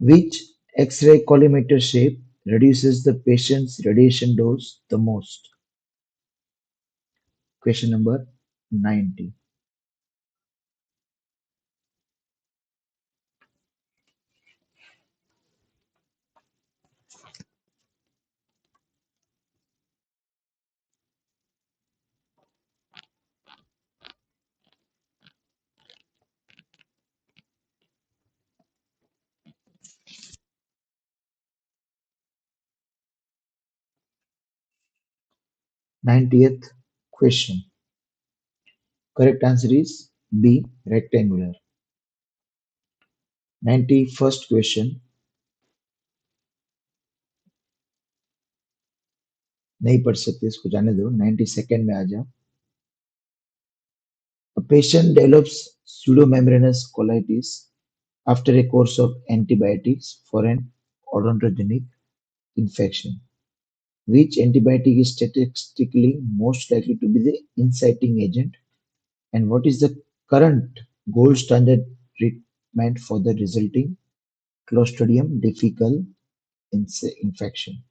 Which X-ray collimator shape reduces the patient's radiation dose the most? Question number 90। 90th question. Correct answer is B. Rectangular. 91st question. नहीं पढ़ सकते, इसको जाने दो. 92nd में आ जाओ. A patient develops pseudomembranous colitis after a course of antibiotics for an odontogenic infection. Which antibiotic is statistically most likely to be the inciting agent, and what is the current gold standard treatment for the resulting Clostridium difficile infection?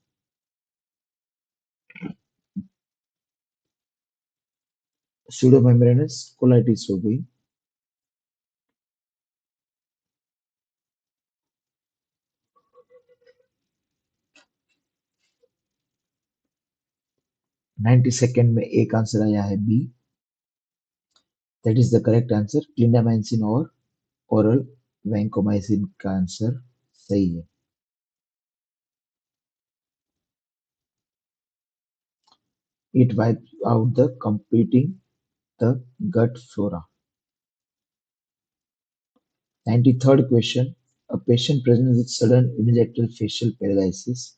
Pseudomembranous colitis हो गई. Ninety second में एक answer आया है B. That is the correct answer. Clindamycin और oral vancomycin का answer सही है. It wipes out the completing the gut flora. 93rd question. A patient presents with sudden unilateral facial paralysis,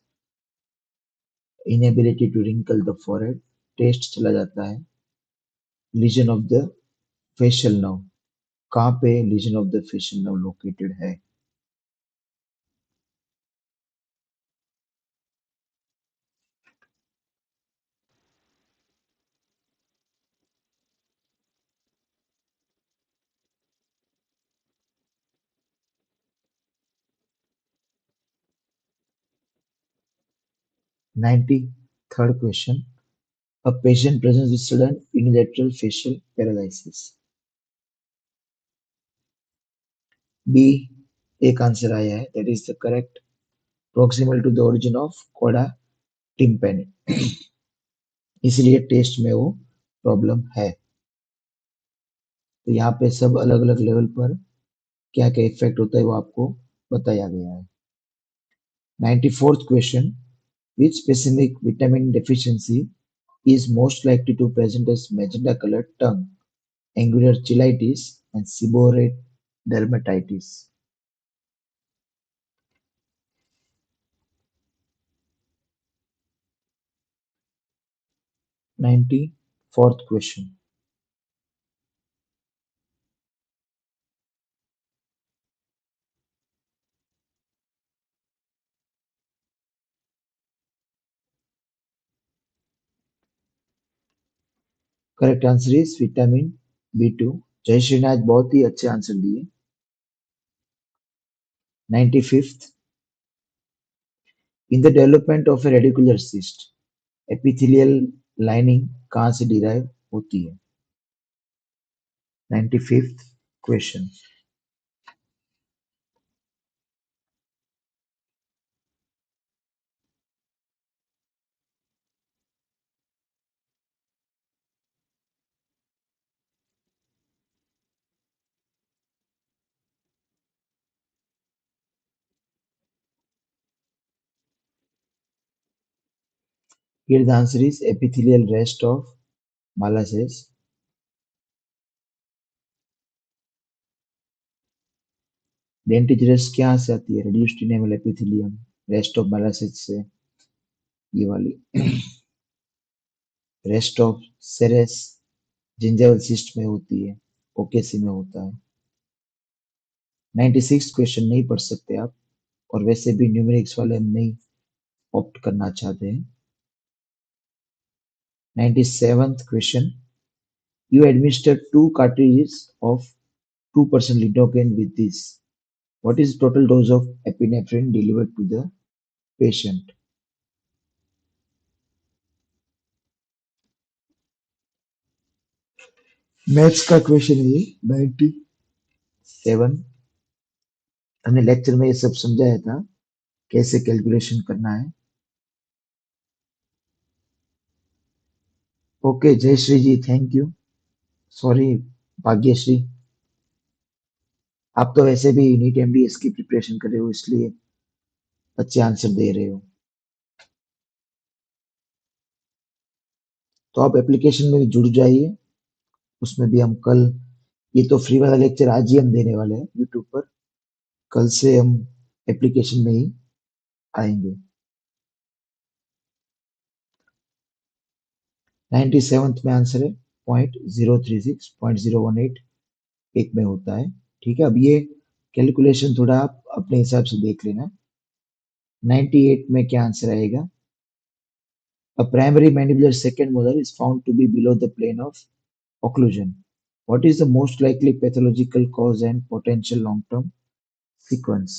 inability to wrinkle the forehead, test चला जाता है. Lesion of the facial nerve. कहाँ पे lesion of the facial nerve located है? Third question. A patient presents with sudden unilateral facial paralysis. B. एक answer आया है. That is the correct. Proximal to the origin of coda tympani. इसलिए test में वो problem है. तो यहाँ पे सब अलग अलग लेवल पर क्या क्या इफेक्ट होता है वो आपको बताया गया है. 94th question. Which specific vitamin deficiency is most likely to present as magenta colored tongue, angular cheilitis, and seborrheic dermatitis? 94th question. Correct answer is vitamin B2. जय श्रीनाथ बहुत ही अच्छे आंसर दिए. 95th. In the development of A radicular cyst, epithelial lining कहाँ से derive होती है? 95th question. Here the answer is epithelial rest of Malassez. Dentigerous कहाँ से आती है? reduced enamel epithelium, rest of Malassez से. ये वाली रेस्ट ऑफ सेरेस जिंजल सिस्ट में होती है, ओकेसी में होता है. 96 क्वेश्चन नहीं पढ़ सकते आप, और वैसे भी न्यूमेरिक्स वाले हम नहीं ऑप्ट करना चाहते हैं. 97th question. You administered 2 cartridges of 2% lidocaine with this. What is total dose of epinephrine delivered to the patient? Maths का क्वेश्चन है ये. 97. हमने लेक्चर में ये सब समझाया था कैसे कैलकुलेशन करना है. Okay Jayshree ji, thank you. Sorry Bhagyashree, आप तो वैसे भी नीट एमडीएस की प्रिपरेशन कर रहे हो, इसलिए अच्छे आंसर दे रहे हो. तो आप एप्लीकेशन में भी जुड़ जाइए, उसमें भी हम कल, ये तो फ्री वाला लेक्चर आज ही हम देने वाले हैं यूट्यूब पर, कल से हम एप्लीकेशन में ही आएंगे। 97th में आंसर है, 0.036, 0.018 एक में होता है। ठीक है, अब ये कैलकुलेशन थोड़ा आप अपने हिसाब से देख लेना। 98 में क्या आंसर आएगा? A primary mandibular second molar is found to be below the plane of occlusion. What is the most likely pathological cause and potential long-term sequence?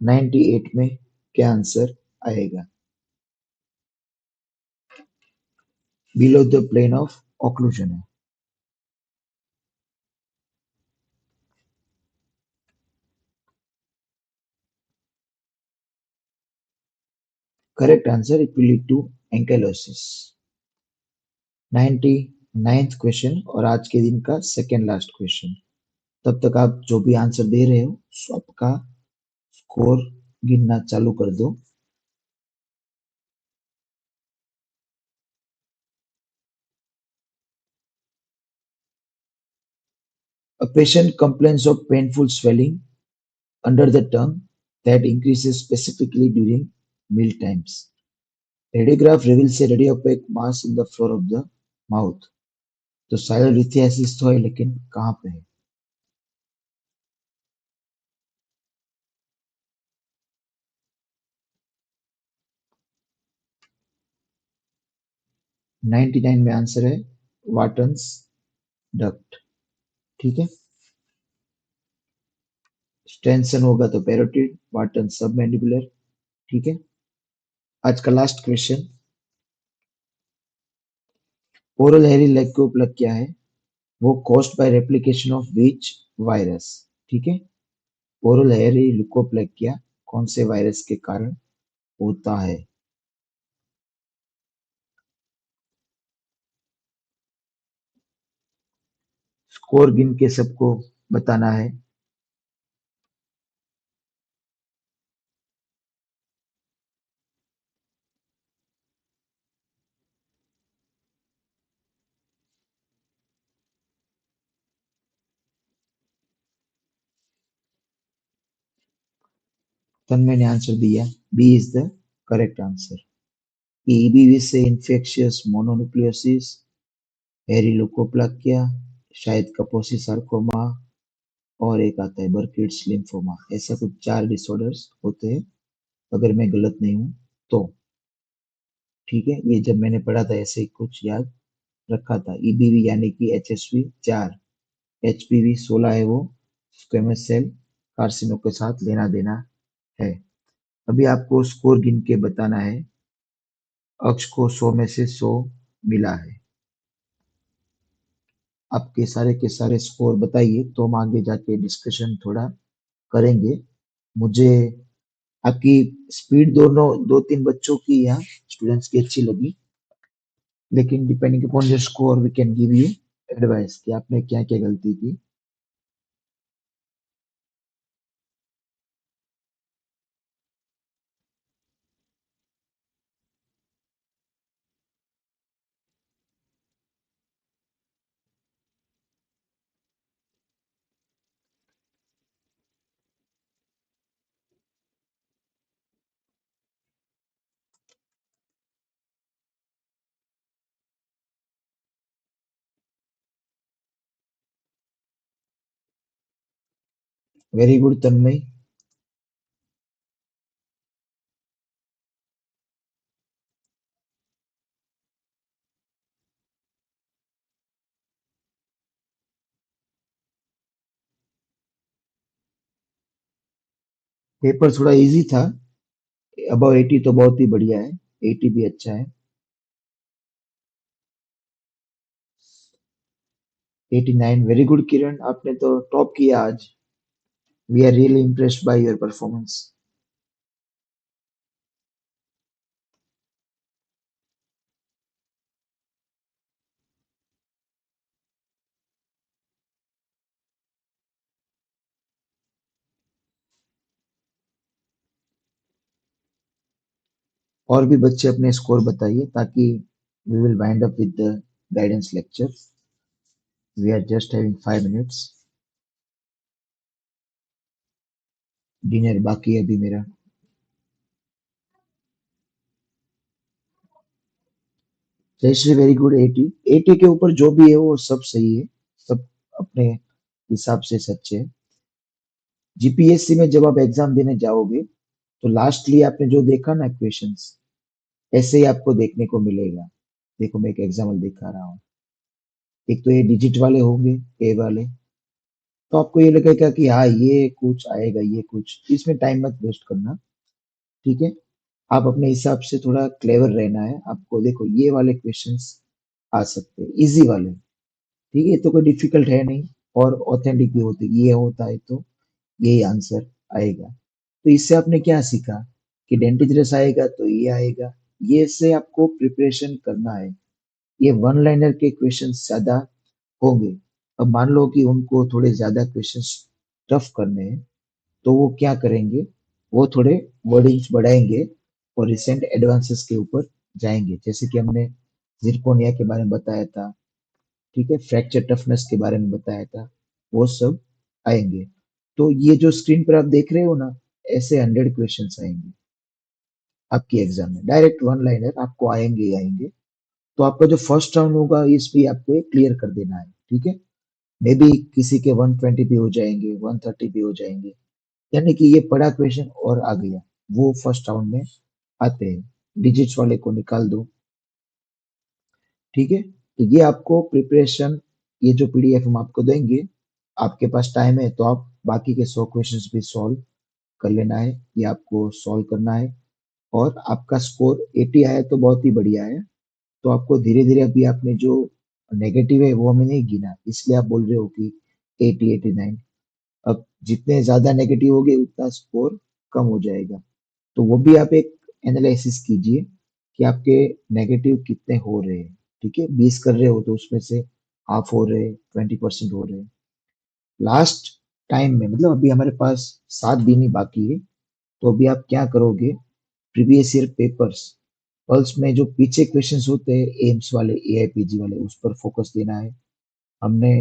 Ninety eight में क्या आंसर आएगा? Below the plane of occlusion है। Correct answer, it will lead to ankylosis. 99th question और आज के दिन का second last question. तब तक आप जो भी आंसर दे रहे हो सबका स्कोर गिनना चालू कर दो। A patient complains of painful swelling under the tongue that increases specifically during meal times. Radiograph reveals a radiopaque mass in the floor of the mouth. तो साइलोलिथियासिस तो है लेकिन कहाँ पे है? 99 में आंसर है वाटन्स डक्ट। ठीक है, स्टेंसन होगा तो पैरोटिड, वाटन सबमैंडिबुलर। ठीक है, आज का लास्ट क्वेश्चन, ओरल हेरी लेक्कोप्लग क्या है? वो caused by replication of which virus? ठीक है, ओरल हेरी लुकोप्लग क्या कौन से वायरस के कारण होता है? स्कोर गिन के सबको बताना है। तन्मय ने आंसर दिया, B is the correct answer. EBV से इंफेक्शियस मोनोन्यूक्लियोसिस, हेरी लुकोप्लाकिया, शायद कपोसी सार्कोमा, और एक आता है बर्किट्स लिम्फोमा। ऐसा कुछ 4 डिसऑर्डर्स होते हैं अगर मैं गलत नहीं हूँ तो। ठीक है, ये जब मैंने पढ़ा था ऐसे ही कुछ याद रखा था। ईबीवी यानी कि एचएसवी 4, एचपीवी 16 है, वो स्क्वेमस सेल कार्सिनो के साथ लेना देना है। अभी आपको स्कोर गिन के बताना है। अक्ष को 100 में से 100 मिला है। आपके सारे के सारे स्कोर बताइए तो हम आगे जाके डिस्कशन थोड़ा करेंगे। मुझे आपकी स्पीड दोनों 2-3 बच्चों की यहाँ स्टूडेंट्स की अच्छी लगी, लेकिन depending upon your score we can give you advice कि आपने क्या क्या गलती की। Very good Tanmay. पेपर थोड़ा इजी था, अबव 80 तो बहुत ही बढ़िया है, 80 भी अच्छा है। 89, वेरी गुड किरण, आपने तो टॉप किया आज। We are really impressed by your performance. और भी बच्चे अपने स्कोर बताइए ताकि we will wind up with the guidance lecture. We are just having 5 minutes. Dinner बाकी है अभी मेरा। Jayashree very good. 80 80 के ऊपर जो भी है वो सब सही है, सब अपने हिसाब से सच है। जीपीएससी में जब आप एग्जाम देने जाओगे तो लास्टली आपने जो देखा ना क्वेश्चंस, ऐसे ही आपको देखने को मिलेगा। देखो मैं एक एग्जाम्पल दिखा रहा हूँ। एक तो ये डिजिट वाले होंगे, ए वाले, तो आपको ये लगेगा कि हाँ ये कुछ आएगा, ये कुछ, इसमें टाइम मत वेस्ट करना। ठीक है, आप अपने हिसाब से थोड़ा क्लेवर रहना है आपको। देखो ये वाले क्वेश्चंस आ सकते हैं, इजी वाले। ठीक है, ये तो कोई डिफिकल्ट है नहीं और ऑथेंटिक भी होते, ये होता है तो यही आंसर आएगा। तो इससे आपने क्या सीखा कि डेंटिजरस आएगा तो ये आएगा। ये से आपको प्रिपरेशन करना है। ये वन लाइनर के क्वेश्चंस ज्यादा होंगे। अब मान लो कि उनको थोड़े ज्यादा क्वेश्चंस टफ करने हैं, तो वो क्या करेंगे, वो थोड़े वर्डिंग्स बढ़ाएंगे और रिसेंट एडवांसेस के ऊपर जाएंगे। जैसे कि हमने जिरकोनिया के बारे में बताया था, ठीक है, फ्रैक्चर टफनेस के बारे में बताया था, वो सब आएंगे। तो ये जो स्क्रीन पर आप देख रहे हो ना, ऐसे 100 क्वेश्चंस आएंगे आपकी एग्जाम में, डायरेक्ट वन लाइनर आपको आएंगे ही आएंगे। तो आपका जो फर्स्ट राउंड होगा इस पे आपको क्लियर कर देना है। ठीक है, मे बी किसी के 120 भी हो जाएंगे, 130 भी हो जाएंगे, यानी कि ये पढ़ा क्वेश्चन और आ गया, वो फर्स्ट राउंड में आते हैं। डिजिट्स वाले को निकाल दो। ठीक है, तो ये आपको प्रिपरेशन, ये जो पीडीएफ हम आपको देंगे, आपके पास टाइम है तो आप बाकी के 100 क्वेश्चंस भी सॉल्व कर लेना है। ये आपको सॉल्व करना है। और आपका स्कोर 80 आया तो बहुत ही बढ़िया है। तो आपको धीरे धीरे, अभी आपने जो नेगेटिव है वो हमें नहीं गिना, इसलिए आप बोल रहे हो कि 80 89। अब जितने ज्यादा नेगेटिव होगे उतना स्कोर कम हो जाएगा। तो वो भी आप एक एनालिसिस कीजिए कि आपके नेगेटिव कितने हो रहे हैं। ठीक है, 20 कर रहे हो तो उसमें से हाफ हो रहे, 20% हो रहे। लास्ट टाइम में, मतलब अभी हमारे पास 7 दिन ही बाकी है, तो अभी आप क्या करोगे, प्रीवियस ईयर पेपर्स पल्स में जो पीछे क्वेश्चंस होते हैं एम्स वाले, एआईपीजी वाले, उस पर फोकस देना है। हमने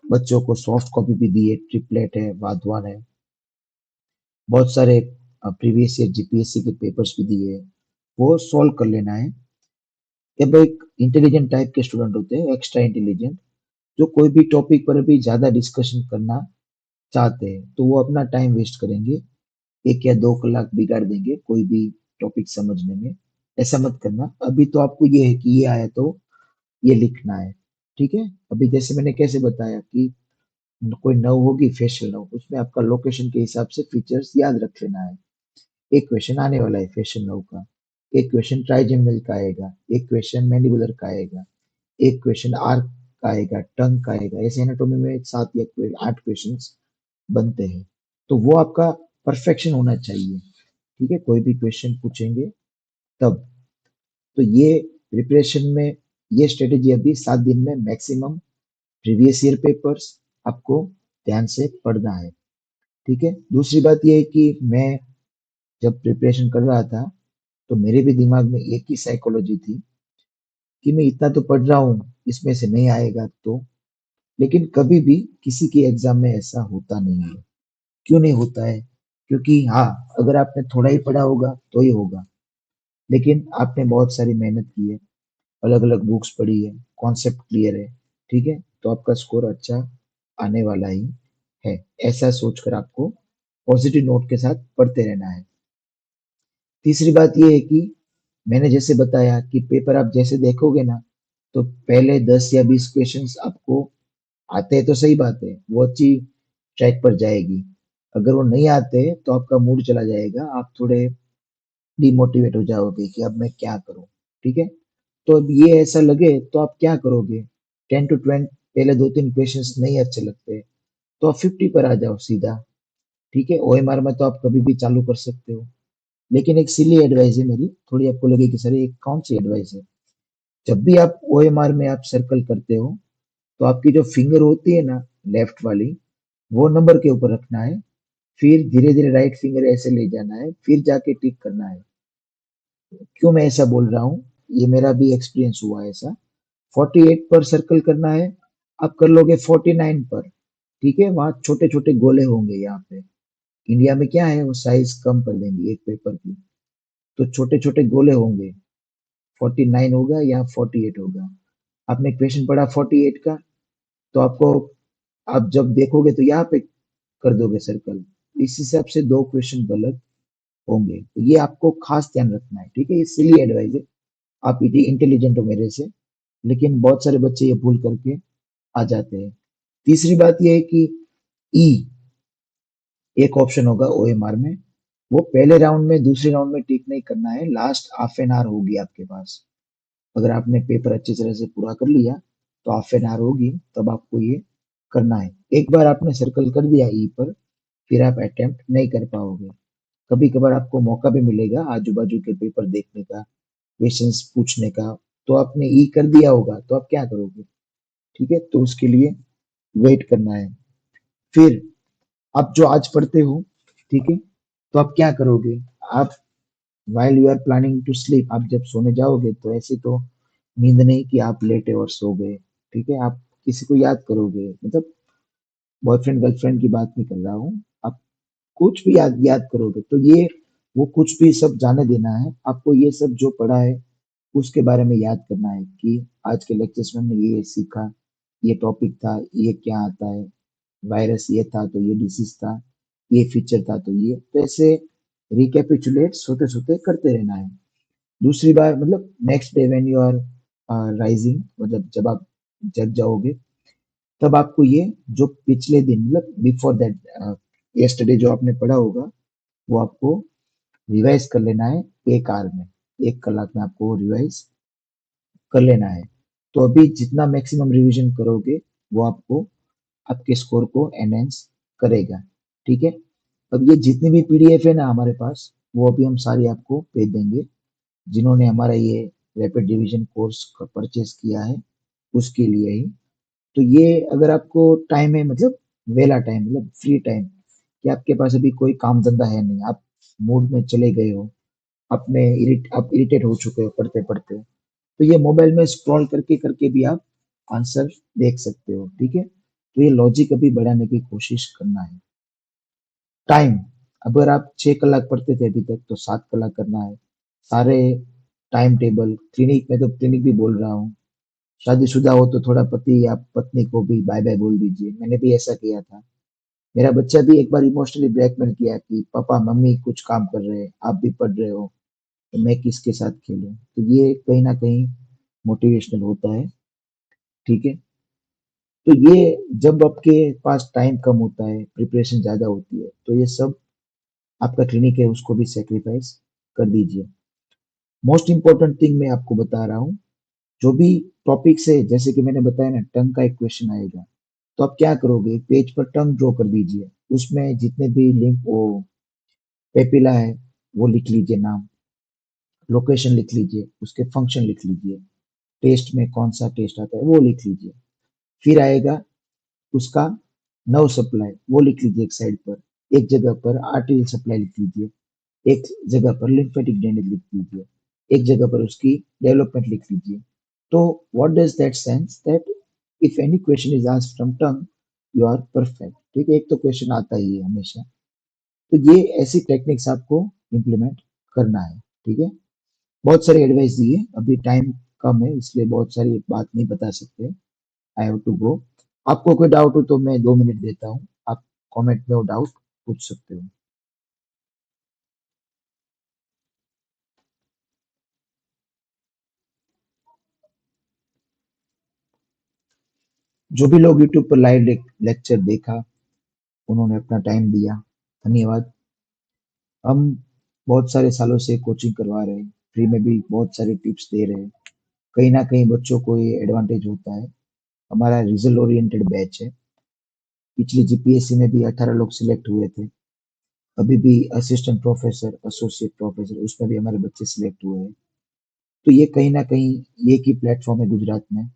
बच्चों को सॉफ्ट कॉपी भी दी है, ट्रिपलेट है, वाधवान है, बहुत सारे प्रीवियस ईयर जीपीएससी के पेपर्स भी दिए हैं, वो सॉल्व कर लेना है। अब एक इंटेलिजेंट टाइप के स्टूडेंट होते हैं, एक्स्ट्रा इंटेलिजेंट, जो कोई भी टॉपिक पर अभी ज्यादा डिस्कशन करना चाहते हैं, तो वो अपना टाइम वेस्ट करेंगे, 1 या 2 कलाक बिगाड़ देंगे कोई भी टॉपिक समझने में। ऐसा मत करना। अभी तो आपको ये है कि ये आया तो ये लिखना है। ठीक है, अभी जैसे मैंने कैसे बताया कि कोई नव होगी फेशियल नव, उसमें आपका लोकेशन के हिसाब से फीचर्स याद रख लेना है। एक क्वेश्चन आने वाला है फेशियल नव का, एक क्वेश्चन ट्राइजेमिनल का आएगा, एक क्वेश्चन मैंडिबुलर का आएगा, एक क्वेश्चन आर्क का आएगा, टंग का आएगा। ऐसे एनाटोमी में 7 या 8 क्वेश्चन बनते हैं। तो वो आपका परफेक्शन होना चाहिए। ठीक है, कोई भी क्वेश्चन पूछेंगे तब। तो ये प्रिपरेशन में, ये स्ट्रेटेजी अभी 7 दिन में मैक्सिमम प्रीवियस ईयर पेपर्स आपको ध्यान से पढ़ना है। ठीक है, दूसरी बात ये है कि मैं जब प्रिपरेशन कर रहा था तो मेरे भी दिमाग में एक ही साइकोलॉजी थी कि मैं इतना तो पढ़ रहा हूँ, इसमें से नहीं आएगा तो। लेकिन कभी भी किसी के एग्जाम में ऐसा होता नहीं है। क्यों नहीं होता है? क्योंकि हाँ, अगर आपने थोड़ा ही पढ़ा होगा तो ही होगा, लेकिन आपने बहुत सारी मेहनत की है, अलग अलग बुक्स पढ़ी है, कॉन्सेप्ट क्लियर है। ठीक है, तो आपका स्कोर अच्छा आने वाला ही है। ऐसा सोचकर आपको पॉजिटिव नोट के साथ पढ़ते रहना है। तीसरी बात ये है कि मैंने जैसे बताया कि पेपर आप जैसे देखोगे ना, तो पहले 10 या 20 क्वेश्चंस आपको आते हैं तो सही बात है, वो अच्छी ट्रैक पर जाएगी। अगर वो नहीं आते तो आपका मूड चला जाएगा, आप थोड़े डिमोटिवेट हो जाओगे कि अब मैं क्या करूं। ठीक है, तो अब ये ऐसा लगे तो आप क्या करोगे, 10 to 20, पहले 2 3 क्वेश्चंस नहीं अच्छे लगते तो आप 50 पर आ जाओ सीधा। ठीक है, ओएमआर में तो आप कभी भी चालू कर सकते हो। लेकिन एक सिली एडवाइस है मेरी, थोड़ी आपको लगे कि सर ये कौन सी एडवाइस है। जब भी आप ओएमआर में आप सर्कल करते हो तो आपकी जो फिंगर होती है ना, लेफ्ट वाली, वो नंबर के ऊपर रखना है। फिर धीरे धीरे राइट फिंगर ऐसे ले जाना है, फिर जाके टिक करना है। क्यों मैं ऐसा बोल रहा हूँ, ये मेरा भी एक्सपीरियंस हुआ है ऐसा। 48 पर सर्कल करना है, आप कर लोगे 49 पर, ठीक है? वहाँ छोटे-छोटे गोले होंगे यहाँ पे। इंडिया में क्या है, वो साइज़ कम कर देंगे एक पेपर की, तो छोटे-छोटे गोले होंगे, 49 होगा या 48 होगा। आपने क्वेश्चन पढ़ा 48 का, तो आपको आप जब देखोगे तो यहाँ पे कर दोगे सर्कल। इस हिसाब से 2 क्वेश्चन गलत होंगे। तो ये आपको खास ध्यान रखना है, ठीक है? ये सिली एडवाइस है। आप इतनी इंटेलिजेंट हो मेरे से, लेकिन बहुत सारे बच्चे ये भूल करके आ जाते हैं। तीसरी बात ये है कि ई एक ऑप्शन होगा ओएमआर में, वो पहले राउंड में, दूसरे राउंड में टिक नहीं करना है, लास्ट हाफ एन आवर होगी आपके पास। अगर आपने पेपर अच्छी तरह से पूरा कर लिया, तो हाफ एन आवर होगी, तब आपको ये करना है। एक बार आपने सर्कल कर दिया ई पर, फिर आप अटेम्प्ट नहीं कर पाओगे। कभी कभार आपको मौका भी मिलेगा आजू बाजू के पेपर देखने का, क्वेश्चंस पूछने का, तो आपने ई कर दिया होगा, तो आप क्या करोगे? ठीक है, तो उसके लिए वेट करना है। फिर आप जो आज पढ़ते हो, ठीक है, तो आप क्या करोगे? आप while you are planning to sleep, आप जब सोने जाओगे तो ऐसे तो नींद नहीं कि आप लेटे और सो गए, ठीक है? आप किसी को याद करोगे, मतलब बॉयफ्रेंड गर्लफ्रेंड की बात नहीं कर रहा हूँ, आप कुछ भी याद याद करोगे, तो ये वो कुछ भी सब जाने देना है। आपको ये सब जो पढ़ा है उसके बारे में याद करना है कि आज के लेक्चर्स में हमने ये सीखा, ये टॉपिक था, ये क्या आता है, वायरस ये था तो ये डिसीज था, ये फीचर था तो ये, तो ऐसे रिकैपिचुलेट सोते सोते करते रहना है। दूसरी बार मतलब next day when you are rising, मतलब जब आप जग जाओगे, तब आपको ये जो पिछले दिन मतलब बिफोर दैट यस्टरडे जो आपने पढ़ा होगा, वो आपको रिवाइज कर लेना है 1 आवर में। 1 कलाक में आपको रिवाइज कर लेना है। तो अभी जितना मैक्सिमम रिवीजन करोगे, वो आपको आपके स्कोर को एनहांस करेगा, ठीक है? अब ये जितनी भी पीडीएफ है ना हमारे पास, वो अभी हम सारी आपको भेज देंगे। जिन्होंने हमारा ये रैपिड रिवीजन कोर्स परचेज किया है, उसके लिए ही। तो ये अगर आपको टाइम है, मतलब वेला टाइम, मतलब फ्री टाइम, कि आपके पास अभी कोई काम धंधा है नहीं, आप मूड में चले गए हो, आप इरिटेट हो चुके हो पढ़ते पढ़ते, तो ये मोबाइल में स्क्रॉल करके करके भी आप आंसर देख सकते हो, ठीक है? तो ये लॉजिक अभी बढ़ाने की कोशिश करना है। टाइम, अगर आप 6 कलाक पढ़ते थे अभी तक, तो 7 कलाक करना है। सारे टाइम टेबल, क्लिनिक में तो क्लिनिक भी बोल रहा हूँ, शादीशुदा हो तो थोड़ा पति या पत्नी को भी बाय बाय बोल दीजिए। मैंने भी ऐसा किया था। मेरा बच्चा भी एक बार इमोशनली ब्लैकमेल किया कि पापा मम्मी कुछ काम कर रहे हैं, आप भी पढ़ रहे हो, तो मैं किसके साथ खेलूं? तो ये कहीं ना कहीं मोटिवेशनल होता है, ठीक है? तो ये जब आपके पास टाइम कम होता है, प्रिपरेशन ज्यादा होती है, तो ये सब आपका क्लिनिक है उसको भी सेक्रीफाइस कर दीजिए। मोस्ट इंपॉर्टेंट थिंग मैं आपको बता रहा हूँ, जो भी टॉपिक्स है, जैसे कि मैंने बताया ना, टंग का एक क्वेश्चन आएगा, तो आप क्या करोगे? पेज पर टंग ड्रॉ कर दीजिए, उसमें जितने भी लिंक वो पेपिला है वो लिख लीजिए, नाम, लोकेशन लिख लीजिए, उसके फंक्शन लिख लीजिए, टेस्ट में कौन सा टेस्ट आता है वो लिख लीजिए। फिर आएगा उसका नव सप्लाई, वो लिख लीजिए एक साइड पर। एक जगह पर आर्टियल सप्लाई लिख लीजिए, एक जगह पर लिम्फेटिक ड्रेनेज लिख लीजिए, एक जगह पर उसकी डेवलपमेंट लिख लीजिए। तो what does that sense that if any question is asked from tongue, you are perfect, ठीक है? एक तो क्वेश्चन आता ही है हमेशा। तो ये ऐसी टेक्निक्स आपको इम्प्लीमेंट करना है, ठीक है? बहुत सारी एडवाइस दी है, अभी टाइम कम है इसलिए बहुत सारी बात नहीं बता सकते। I have to go. आपको कोई डाउट हो तो मैं 2 मिनट देता हूँ, आप कमेंट में वो डाउट पूछ सकते हो। जो भी लोग यूट्यूब पर लाइव लेक्चर देखा, उन्होंने अपना टाइम दिया, धन्यवाद। हम बहुत सारे सालों से कोचिंग करवा रहे हैं, फ्री में भी बहुत सारे टिप्स दे रहे हैं। कहीं ना कहीं बच्चों को ये एडवांटेज होता है। हमारा रिजल्ट ओरिएंटेड बैच है। पिछली जीपीएससी में भी 18 लोग सिलेक्ट हुए थे। अभी भी असिस्टेंट प्रोफेसर, एसोसिएट प्रोफेसर, उसमें भी हमारे बच्चे सिलेक्ट हुए हैं। तो ये कहीं ना कहीं ये की प्लेटफॉर्म है गुजरात में,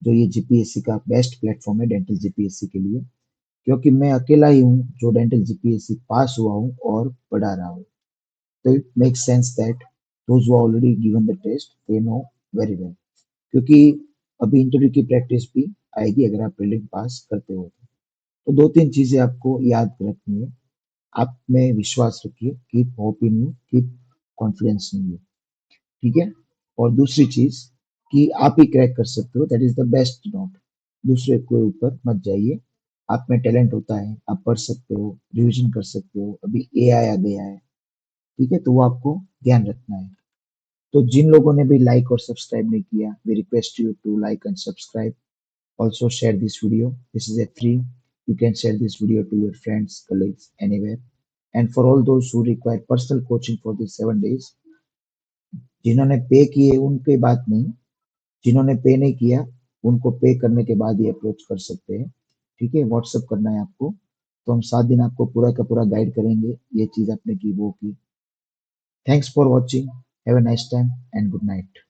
जो ये जीपीएससी का बेस्ट प्लेटफॉर्म है डेंटल जीपीएससी के लिए, क्योंकि मैं अकेला ही हूँ जो डेंटल जीपीएससी पास हुआ हूँ और पढ़ा रहा हूँ। तो it makes sense that those who already given the test they know very well, क्योंकि अभी इंटरव्यू की प्रैक्टिस भी आएगी अगर आप प्रीलिम पास करते हो तो दो तीन चीजें आपको याद रखनी है। आप में विश्वास रखिए, keep hope in you, keep confidence in you, ठीक है। और दूसरी चीज कि आप ही क्रैक कर सकते हो, that is the best note. दूसरे के ऊपर मत जाइए, आप में टैलेंट होता है, आप पढ़ सकते हो, रिविजन कर सकते हो, अभी एआई आ गया है, ठीक है, तो वो आपको ध्यान रखना है। तो जिन लोगों ने भी लाइक और सब्सक्राइब नहीं किया, we request you to like and subscribe, also share this video. This is a free, you can share this video to your friends, colleagues, anywhere. And for all those who require personal coaching for these 7 days, जिन्होंने पे किए उनकी बात नहीं, जिन्होंने पे नहीं किया उनको पे करने के बाद ही अप्रोच कर सकते हैं, ठीक है। व्हाट्सअप करना है आपको, तो हम 7 दिन आपको पूरा का पूरा गाइड करेंगे, ये चीज आपने की वो की। Thanks for watching, have a nice time and good night.